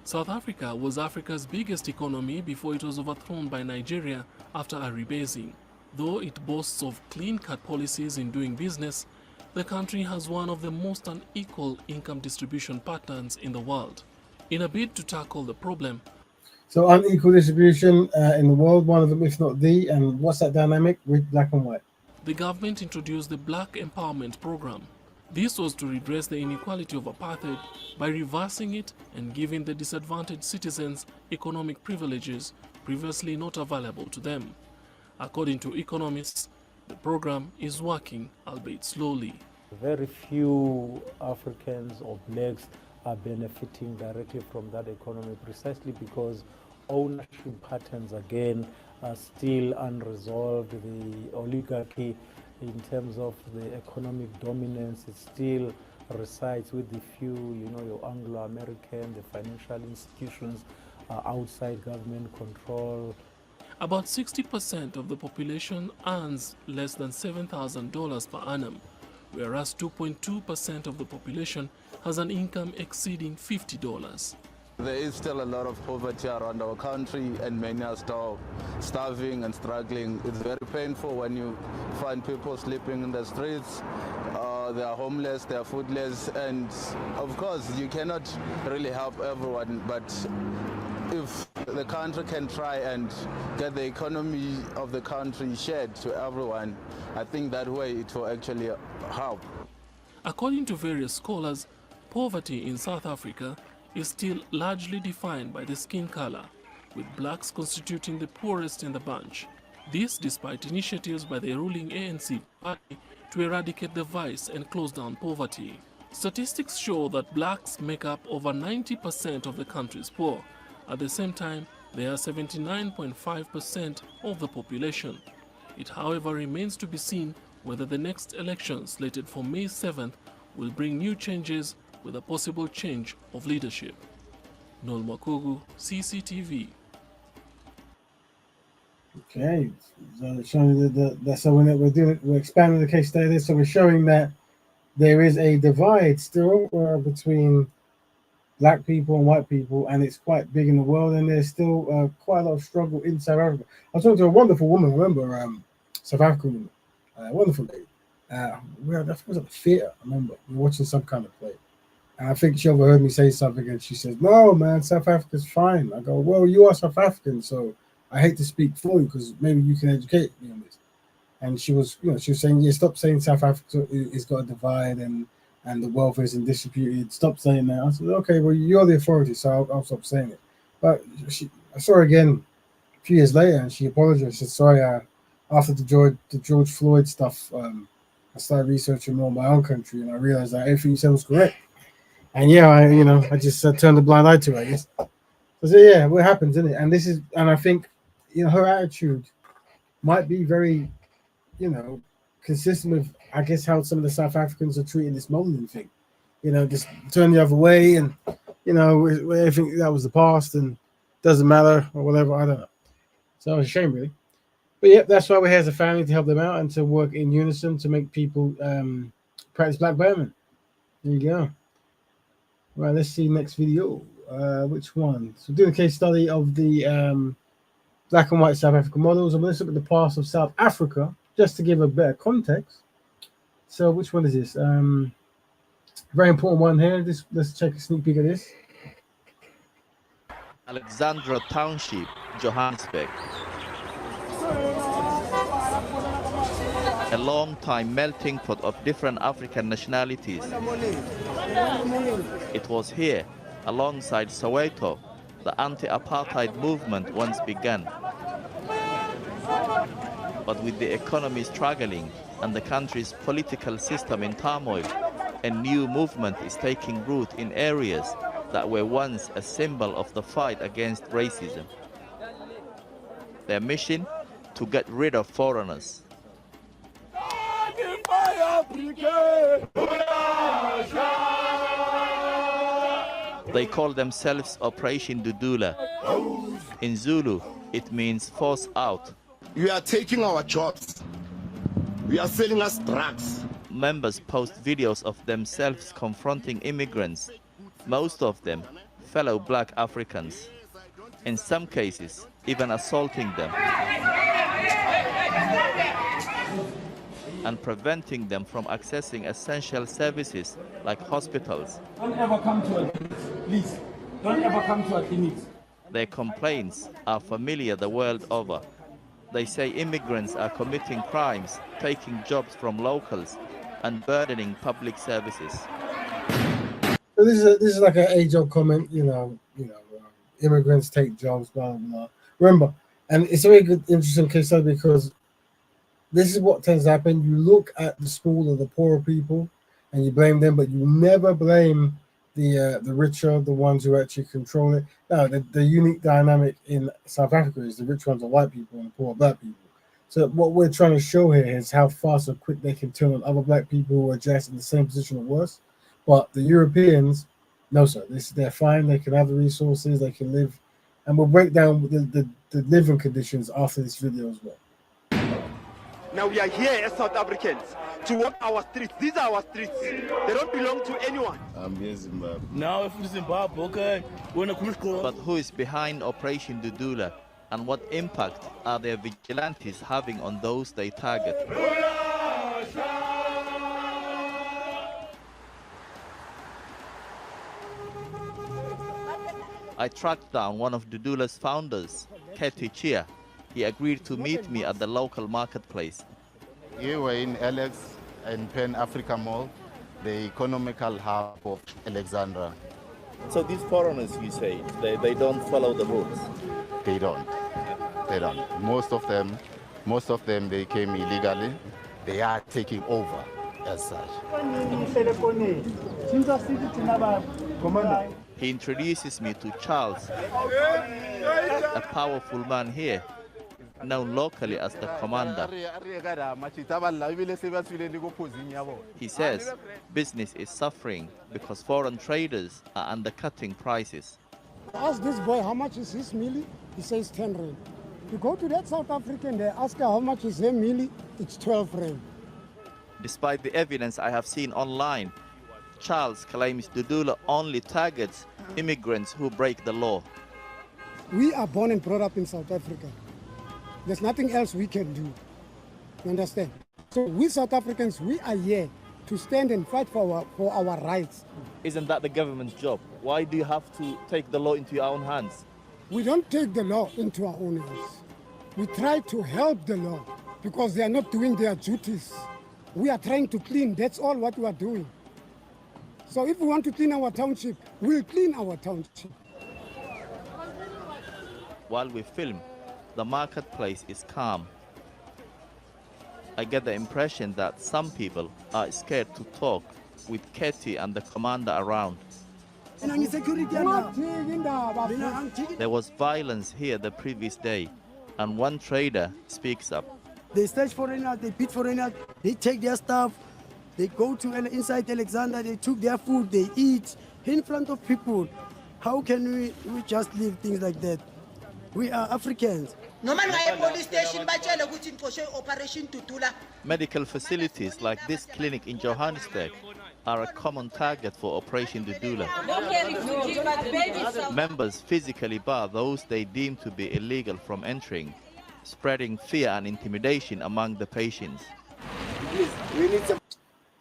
South Africa was Africa's biggest economy before it was overthrown by Nigeria after a rebasing. Though it boasts of clean-cut policies in doing business, the country has one of the most unequal income distribution patterns in the world. In a bid to tackle the problem, so unequal distribution in the world, one of them, if not the, and what's that dynamic with black and white? the government introduced the Black Empowerment Program. This was to redress the inequality of apartheid by reversing it and giving the disadvantaged citizens economic privileges previously not available to them. According to economists, the program is working, albeit slowly. Very few Africans or blacks are benefiting directly from that economy, precisely because ownership patterns again are still unresolved. The oligarchy in terms of the economic dominance, it still resides with the few, your Anglo-American, the financial institutions outside government control. About 60% of the population earns less than $7,000 per annum, whereas 2.2% of the population has an income exceeding $50. There is still a lot of poverty around our country, and many are starving and struggling. It's very painful when you find people sleeping in the streets. They are homeless, they are foodless, and of course you cannot really help everyone, but if the country can try and get the economy of the country shared to everyone, I think that way it will actually help. According to various scholars, poverty in South Africa is still largely defined by the skin color, with blacks constituting the poorest in the bunch. This despite initiatives by the ruling ANC party to eradicate the vice and close down poverty. Statistics show that blacks make up over 90% of the country's poor. At the same time, they are 79.5% of the population. It, however, remains to be seen whether the next election, slated for May 7th, will bring new changes with a possible change of leadership. Noel Makugu, CCTV. Okay, so showing we're expanding the case study. So we're showing that there is a divide still between black people and white people, and it's quite big in the world, and there's still quite a lot of struggle in South Africa. I was talking to a wonderful woman, remember, South African woman, wonderful lady. I think it was at the theatre, I remember. We were watching some kind of play. And I think she overheard me say something, and she says, "No, man, South Africa's fine." I go, "Well, you are South African, so I hate to speak for you because maybe you can educate me on this." And she was, she was saying, "Yeah, stop saying South Africa is got a divide and and the wealth isn't distributed. Stop saying that. I said, okay, well, you're the authority, so I'll stop saying it. But I saw her again a few years later, and she apologized. She said, sorry, after the George Floyd stuff, I started researching more my own country, and I realized that everything you said was correct. And yeah, I just turned a blind eye to it, I guess. So yeah, what happens, isn't it? And I think, her attitude might be very, consistent with, I guess, how some of the South Africans are treating this modeling thing. Just turn the other way, and everything that was the past and doesn't matter or whatever. I don't know. So it's a shame, really. But yeah, that's why we're here as a family, to help them out and to work in unison to make people practice black Betterment. There you go. Right, let's see next video. Which one? So doing a case study of the black and white South African models. I'm going to look at the past of South Africa just to give a better context. So which one is this? Very important one here. Let's check a sneak peek of this. Alexandra Township, Johannesburg. A long-time melting pot of different African nationalities. It was here, alongside Soweto, the anti-apartheid movement once began. But with the economy struggling and the country's political system in turmoil, a new movement is taking root in areas that were once a symbol of the fight against racism. Their mission? To get rid of foreigners. They call themselves Operation Dudula. In Zulu, it means force out. You are taking our jobs. You are selling us drugs. Members post videos of themselves confronting immigrants, most of them fellow black Africans. In some cases, even assaulting them and preventing them from accessing essential services like hospitals. Don't ever come to our clinics, please. Don't ever come to our clinics. Their complaints are familiar the world over. They say immigrants are committing crimes, taking jobs from locals, and burdening public services. So this is like an age-old comment, immigrants take jobs, blah blah blah. Remember, and it's a very good, interesting case study because this is what tends to happen. You look at the small or the poorer people, and you blame them, but you never blame the richer, the ones who actually control it. No, the unique dynamic in South Africa is the rich ones are white people and the poor are black people. So what we're trying to show here is how fast or quick they can turn on other black people who are just in the same position or worse. But the Europeans, no sir, they're fine. They can have the resources, they can live, and we'll break down the living conditions after this video as well. Now we are here as South Africans to walk our streets. These are our streets. They don't belong to anyone. I'm in Zimbabwe. Now if it's Zimbabwe, okay. But who is behind Operation Dudula, and what impact are their vigilantes having on those they target? I tracked down one of Dudula's founders, Keti Chia. He agreed to meet me at the local marketplace. Here we're in Alex and Pan Africa Mall, the economical hub of Alexandra. So these foreigners, you say, they don't follow the rules? They don't. They don't. Most of them, they came illegally. They are taking over as such. He introduces me to Charles, a powerful man here, known locally as the commander. He says business is suffering because foreign traders are undercutting prices. Ask this boy how much is his milli, he says 10 rand. You go to that South African, they ask her how much is her milli, it's 12 rand. Despite the evidence I have seen online, Charles claims Dudula only targets immigrants who break the law. We are born and brought up in South Africa. There's nothing else we can do. You understand? So we South Africans, we are here to stand and fight for our rights. Isn't that the government's job? Why do you have to take the law into your own hands? We don't take the law into our own hands. We try to help the law because they are not doing their duties. We are trying to clean, that's all what we are doing. So if we want to clean our township, we'll clean our township. While we film, the marketplace is calm. I get the impression that some people are scared to talk with Katie and the commander around. There was violence here the previous day, and one trader speaks up. They search foreigners, they beat foreigners, they take their stuff, they go to inside Alexander, they took their food, they eat in front of people. How can we just leave things like that? We are Africans. Medical facilities like this clinic in Johannesburg are a common target for Operation Dudula. Members physically bar those they deem to be illegal from entering, spreading fear and intimidation among the patients.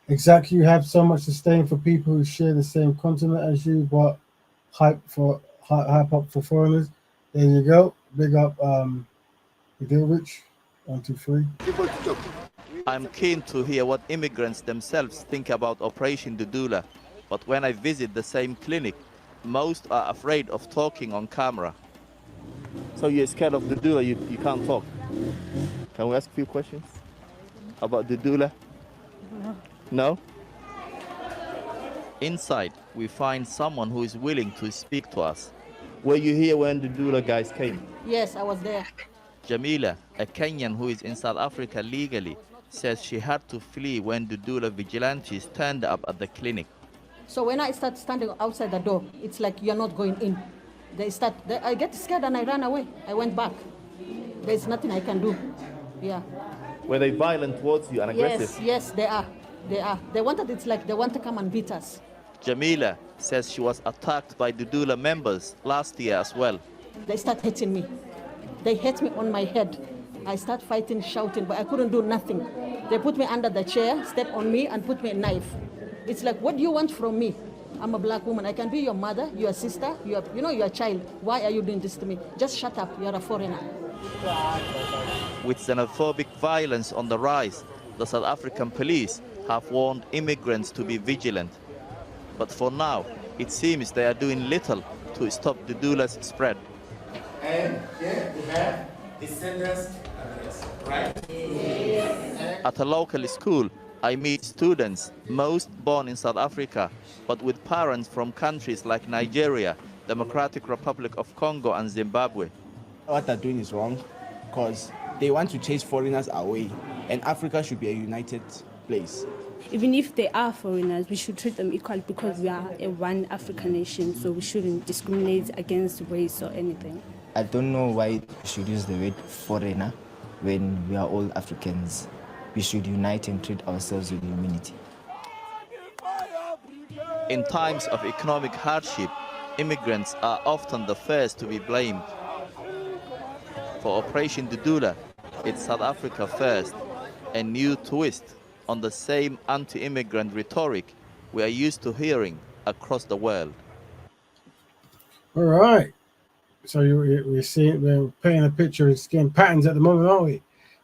Exactly, you have so much disdain for people who share the same continent as you, but hype up for foreigners. There you go. Big up, Rich. 1, 2, 3. I'm keen to hear what immigrants themselves think about Operation Dudula, but when I visit the same clinic, most are afraid of talking on camera. So you're scared of Dudula, you can't talk? Can we ask a few questions about Dudula? No? Inside, we find someone who is willing to speak to us. Were you here when the Dudula guys came? Yes, I was there. Jamila, a Kenyan who is in South Africa legally, says she had to flee when the Dudula vigilantes turned up at the clinic. So when I start standing outside the door, it's like you're not going in. I get scared and I ran away. I went back. There's nothing I can do. Yeah. Were they violent towards you and aggressive? Yes, they are. They wanted, it's like they want to come and beat us. Jamila says she was attacked by Dudula members last year as well. They start hitting me. They hit me on my head. I start fighting, shouting, but I couldn't do nothing. They put me under the chair, step on me, and put me a knife. It's like, what do you want from me? I'm a black woman. I can be your mother, your sister, you're a child. Why are you doing this to me? Just shut up. You're a foreigner. With xenophobic violence on the rise, the South African police have warned immigrants to be vigilant. But for now, it seems they are doing little to stop the Dudula's spread. And here we have descendants, right? Yes. At a local school, I meet students, most born in South Africa, but with parents from countries like Nigeria, Democratic Republic of Congo, and Zimbabwe. What they're doing is wrong because they want to chase foreigners away, and Africa should be a united place. Even if they are foreigners, we should treat them equally because we are a one African nation, so we shouldn't discriminate against race or anything. I don't know why we should use the word foreigner when we are all Africans. We should unite and treat ourselves with humility. In times of economic hardship, immigrants are often the first to be blamed. For Operation Dudula, it's South Africa first, a new twist on the same anti-immigrant rhetoric we are used to hearing across the world. All right. So we're painting a picture of skin patterns at the moment, aren't we?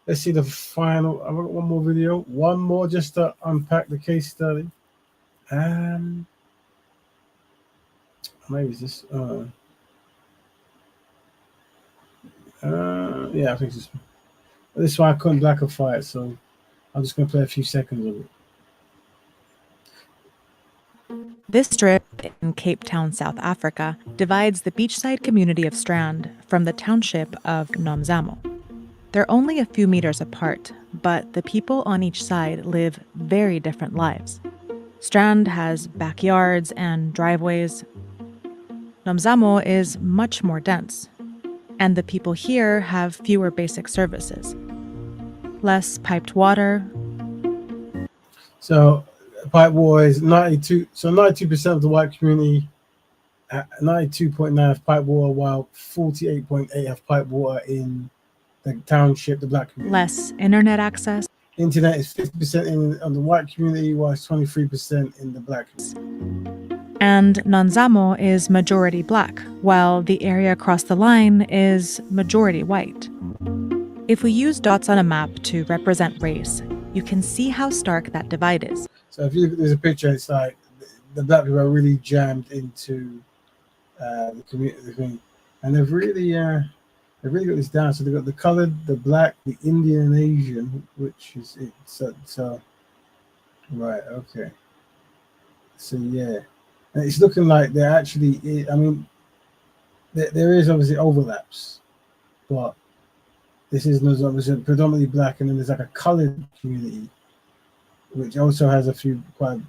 Let's see the final. I've got one more video. One more just to unpack the case study. Maybe it's this. Yeah, I think this one I couldn't blackify it, so I'm just going to play a few seconds of it. This strip in Cape Town, South Africa, divides the beachside community of Strand from the township of Nomzamo. They're only a few meters apart, but the people on each side live very different lives. Strand has backyards and driveways. Nomzamo is much more dense, and the people here have fewer basic services. Less piped water. So pipe water is 92. So 92% of the white community, 92.9 have pipe water, while 48.8 have pipe water in the township, the black community. Less internet access. Internet is 50% on the white community, while 23% in the black community. And Nomzamo is majority black, while the area across the line is majority white. If we use dots on a map to represent race, you can see how stark that divide is. So if you look at there's a picture, it's like the black people are really jammed into the community, and they've really got this down. So they've got the colored, the black, the Indian, and Asian, which is it. So right, okay. So yeah, and it's looking like they're actually. I mean, there is obviously overlaps, but this is obviously predominantly black, and then there's like a colored community, which also has a few quite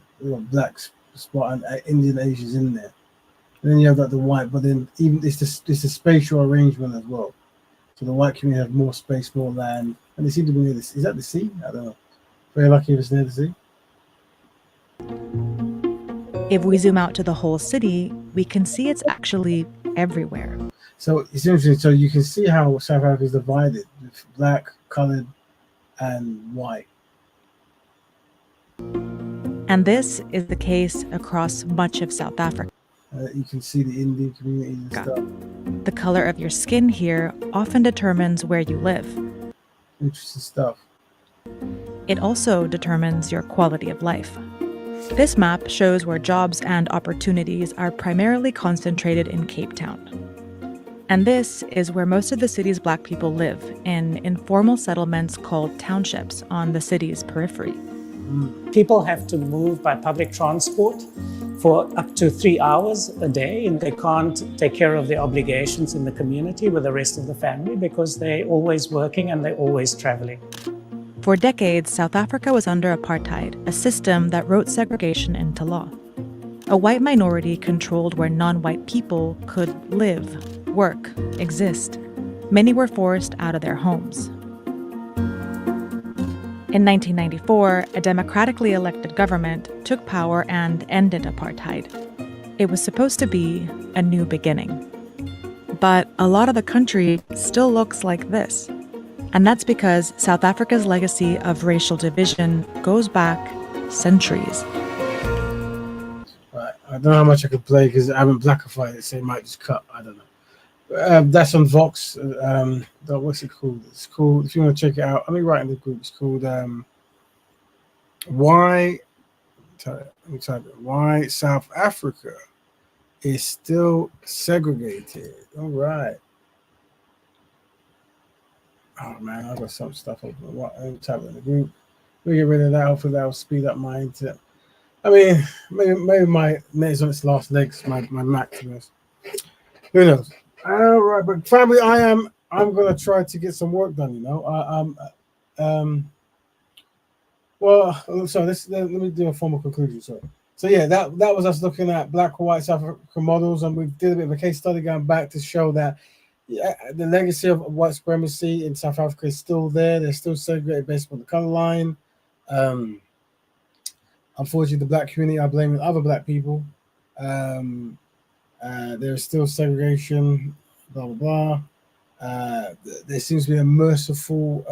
black spot and Indian Asians in there. And then you have like the white, but then even it's the spatial arrangement as well. So the white community have more space, more land, and they seem to be near this. Is that the sea? I don't know. Very lucky if it's near the sea. If we zoom out to the whole city, we can see it's actually everywhere. So it's interesting. So you can see how South Africa is divided with black, colored, and white. And this is the case across much of South Africa. You can see the Indian community and stuff. The color of your skin here often determines where you live. Interesting stuff. It also determines your quality of life. This map shows where jobs and opportunities are primarily concentrated in Cape Town. And this is where most of the city's black people live, in informal settlements called townships on the city's periphery. People have to move by public transport for up to 3 hours a day, and they can't take care of their obligations in the community with the rest of the family because they're always working and they're always traveling. For decades, South Africa was under apartheid, a system that wrote segregation into law. A white minority controlled where non-white people could live, work, exist. Many were forced out of their homes. In 1994, a democratically elected government took power and ended apartheid. It was supposed to be a new beginning. But a lot of the country still looks like this. And that's because South Africa's legacy of racial division goes back centuries. Right. I don't know how much I could play because I haven't blackified it, so it might just cut. I don't know. That's on Vox. What's it called? It's called, if you want to check it out, let me write in the group. It's called Why South Africa is Still Segregated. All right. Oh man, I've got some stuff open. Let me type it in the group. We'll get rid of that. Hopefully that will speed up my internet. I mean, maybe my net is on its last legs, my Mac, to be honest. Who knows? All right, but family, I'm gonna try to get some work done. You know, well, so let me do a formal conclusion. So yeah, that was us looking at black or white South African models, and we did a bit of a case study going back to show that the legacy of white supremacy in South Africa is still there. They're still segregated based on the color line. Unfortunately, the black community are blaming other black people. There's still segregation, blah, blah, blah. There seems to be a merciful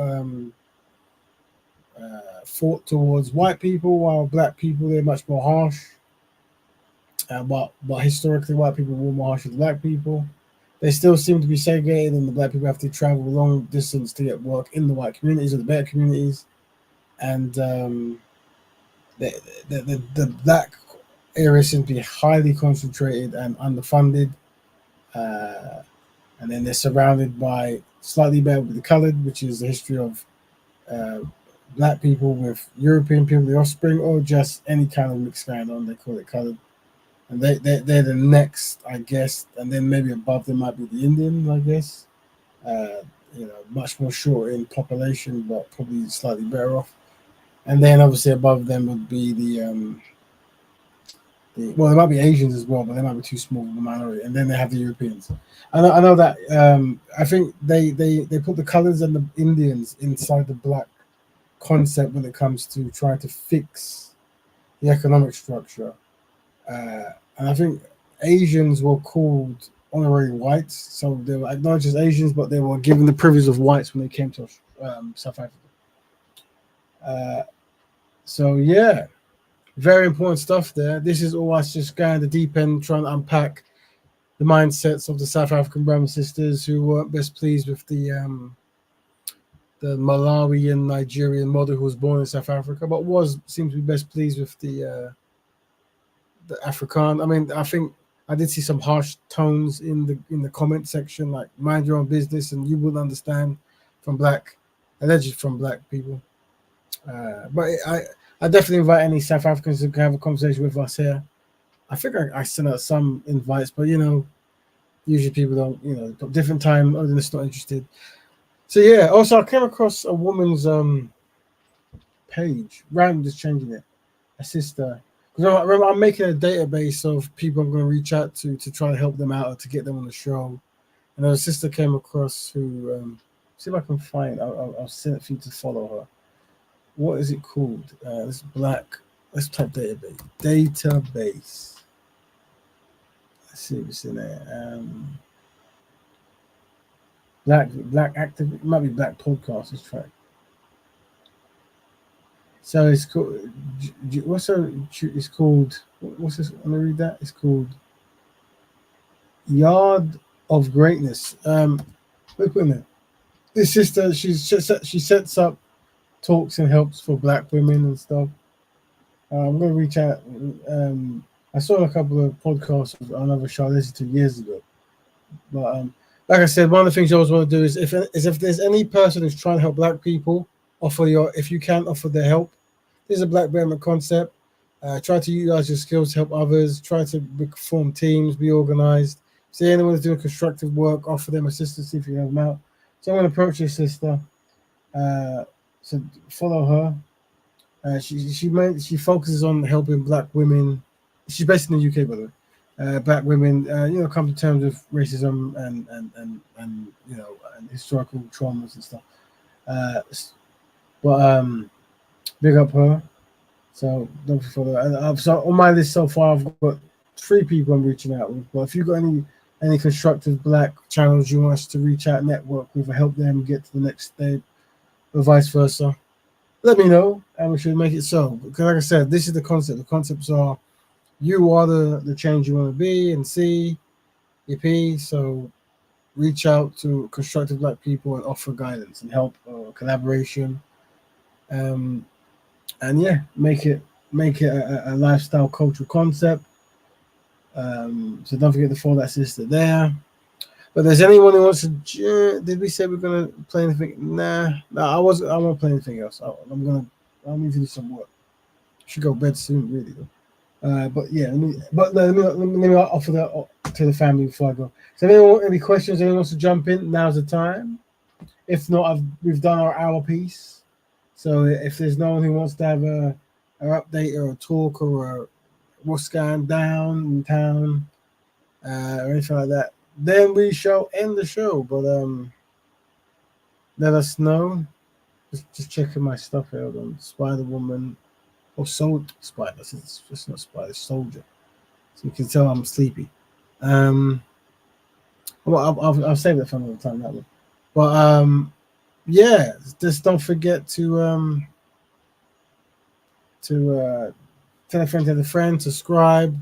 thought towards white people, while black people, they're much more harsh. But historically, white people were more harsh with black people. They still seem to be segregated, and the black people have to travel a long distance to get work in the white communities or the better communities. And the black area seems to be highly concentrated and underfunded, and then they're surrounded by slightly better with the colored, which is the history of black people with European people, the offspring, or just any kind of mix going on. They call it colored, and they're the next, I guess, and then maybe above them might be the Indians, I guess. Much more short in population, but probably slightly better off. And then obviously above them would be well, there might be Asians as well, but they might be too small of a minority. And then they have the Europeans. I know that. I think they put the colors and the Indians inside the black concept when it comes to trying to fix the economic structure. And I think Asians were called honorary whites, so they were acknowledged as Asians, but they were given the privilege of whites when they came to South Africa. So yeah, very important stuff there. This is all us just going the deep end, trying to unpack the mindsets of the South African brothers and sisters who weren't best pleased with the Malawian Nigerian model who was born in South Africa, but seemed to be best pleased with the the Afrikaan. I mean, I think I did see some harsh tones in the comment section, like mind your own business, and you wouldn't understand from alleged from black people. But I definitely invite any South Africans to have a conversation with us here. I think I sent out some invites, but usually people don't, different time, other than it's not interested. So yeah, also I came across a woman's page, random just changing it, a sister. Because I remember I'm making a database of people I'm going to reach out to try to help them out or to get them on the show. And a sister came across who, see if I can find, I'll send it for you to follow her. What is it called? This black, let's type database. Database. Let's see if it's in there. Black active, it might be Black Podcast. Let's try. So it's called. It's called. What's this? Let me read that. It's called Yard of Greatness. Look at it. This sister, she sets up talks and helps for black women and stuff. I'm gonna reach out. I saw a couple of podcasts on another show I listened to years ago, but like I said, one of the things you always want to do is if there's any person who's trying to help black people, if you can offer their help. This is a Black Betterment concept. Try to utilize your skills to help others. Try to form teams, be organized. See anyone who's doing constructive work, offer them assistance, see if you can help them out. So I'm going to approach your sister. So follow her. She focuses on helping black women. She's based in the UK, by the way. Black women, come to terms with racism and and historical traumas and stuff. Big up her. So don't follow. So on my list so far, I've got 3 people I'm reaching out with. But if you've got any constructive black channels you want us to reach out, network with, or help them get to the next stage, or vice versa, let me know, and we should make it so. Because like I said, this is the concept. The concepts are you are the change you want to be and see. EP. So reach out to constructive black people and offer guidance and help or collaboration. And yeah, make it a lifestyle cultural concept. So don't forget to follow that sister there. But there's anyone who wants to, did we say we're gonna play anything? Nah, I won't play anything else. I need to do some work. Should go to bed soon, really. But yeah, let me offer that to the family before I go. So anyone any questions? Anyone wants to jump in? Now's the time. If not, we've done our hour piece. So if there's no one who wants to have an update or a talk or what's going down in town or anything like that, then we shall end the show. But let us know. Just checking my stuff here on Spider Woman or Spider. It's not Spider, Soldier. So you can tell I'm sleepy. Well, I'll save that for another time. That one. But yeah, just don't forget to tell a friend, subscribe,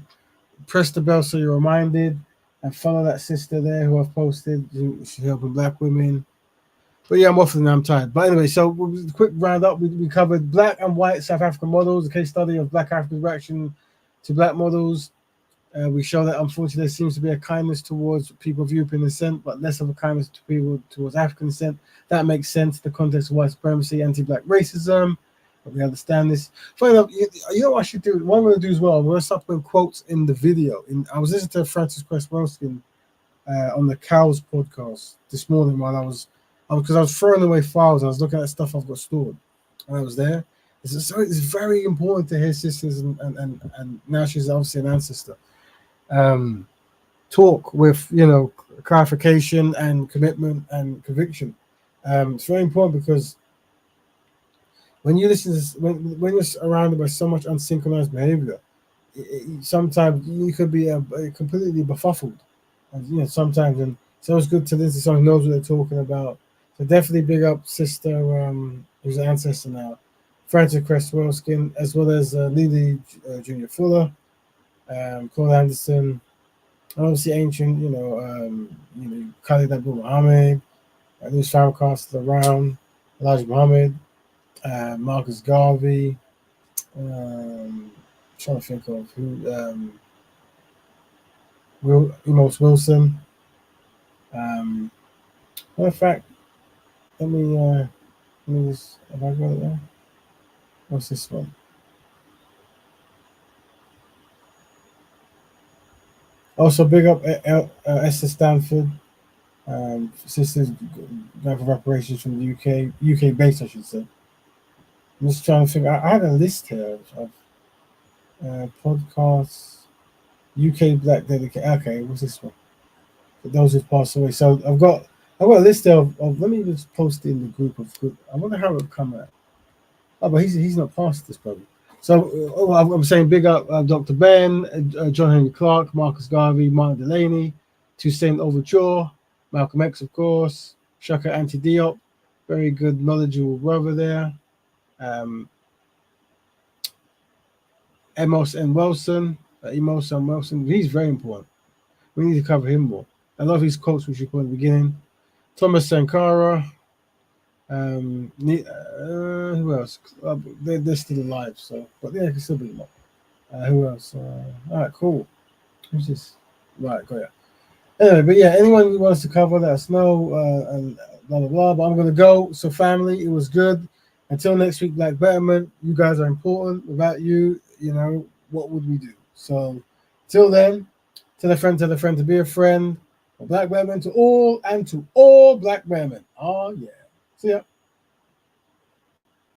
press the bell so you're reminded, and follow that sister there who I've posted. She's helping black women. But yeah, I'm off and I'm tired. But anyway, so quick roundup. We covered black and white South African models, a case study of black African reaction to black models. We show that unfortunately there seems to be a kindness towards people of European descent, but less of a kindness to people towards African descent. That makes sense in the context of white supremacy, anti-black racism. But we understand this. Funny enough, you know what I should do? What I'm going to do as well, I'm going to start putting quotes in the video. I was listening to Francis Cresswellskin on the Cows podcast this morning while because I was throwing away files. I was looking at stuff I've got stored, and I was there. It's very important to hear sisters, and now she's obviously an ancestor. Talk with clarification and commitment and conviction. It's very important because when you listen to when you're surrounded by so much unsynchronized behavior, sometimes you could be completely befuddled. And sometimes, and it's always good to listen to someone who knows what they're talking about. So definitely big up sister who's an ancestor now, Francis Cresswellskin, as well as Lily Junior Fuller, Claude Anderson. Obviously ancient, Khalid Abdul Muhammad, Louis Farrakhan still around, Elijah Muhammad, Marcus Garvey, trying to think of who. Emos Wilson. Matter of fact, let me just, have I got it there? What's this one? Also, big up Esther Stanford. Sisters going for reparations from the UK base, I should say. I'm just trying to think. I had a list here of podcasts. UK Black dedicated. Okay, what's this one? For those who've passed away. So I've got a list of let me just post it in the group of good. I wonder how it'll come out. Oh, but he's not past this probably. So I'm saying big up Dr. Ben, John Henry Clark, Marcus Garvey, Martin Delaney, Toussaint Overture, Malcolm X, of course, Shaka Anti Diop, very good knowledgeable brother there. Emos N. Wilson, he's very important. We need to cover him more. I love his quotes, which you put in the beginning. Thomas Sankara. Who else? They're still alive, so but yeah, I can still be more. Who else? All right, cool. Who's this? Right, got it. Anyway, but yeah, anyone who wants to cover, let us know. And blah blah blah. But I'm gonna go. So family, it was good. Until next week, Black Betterment. You guys are important. Without you, what would we do? So, till then, tell a friend to be a friend. Black Betterment to all and to all Black Betterment. Oh yeah. See ya.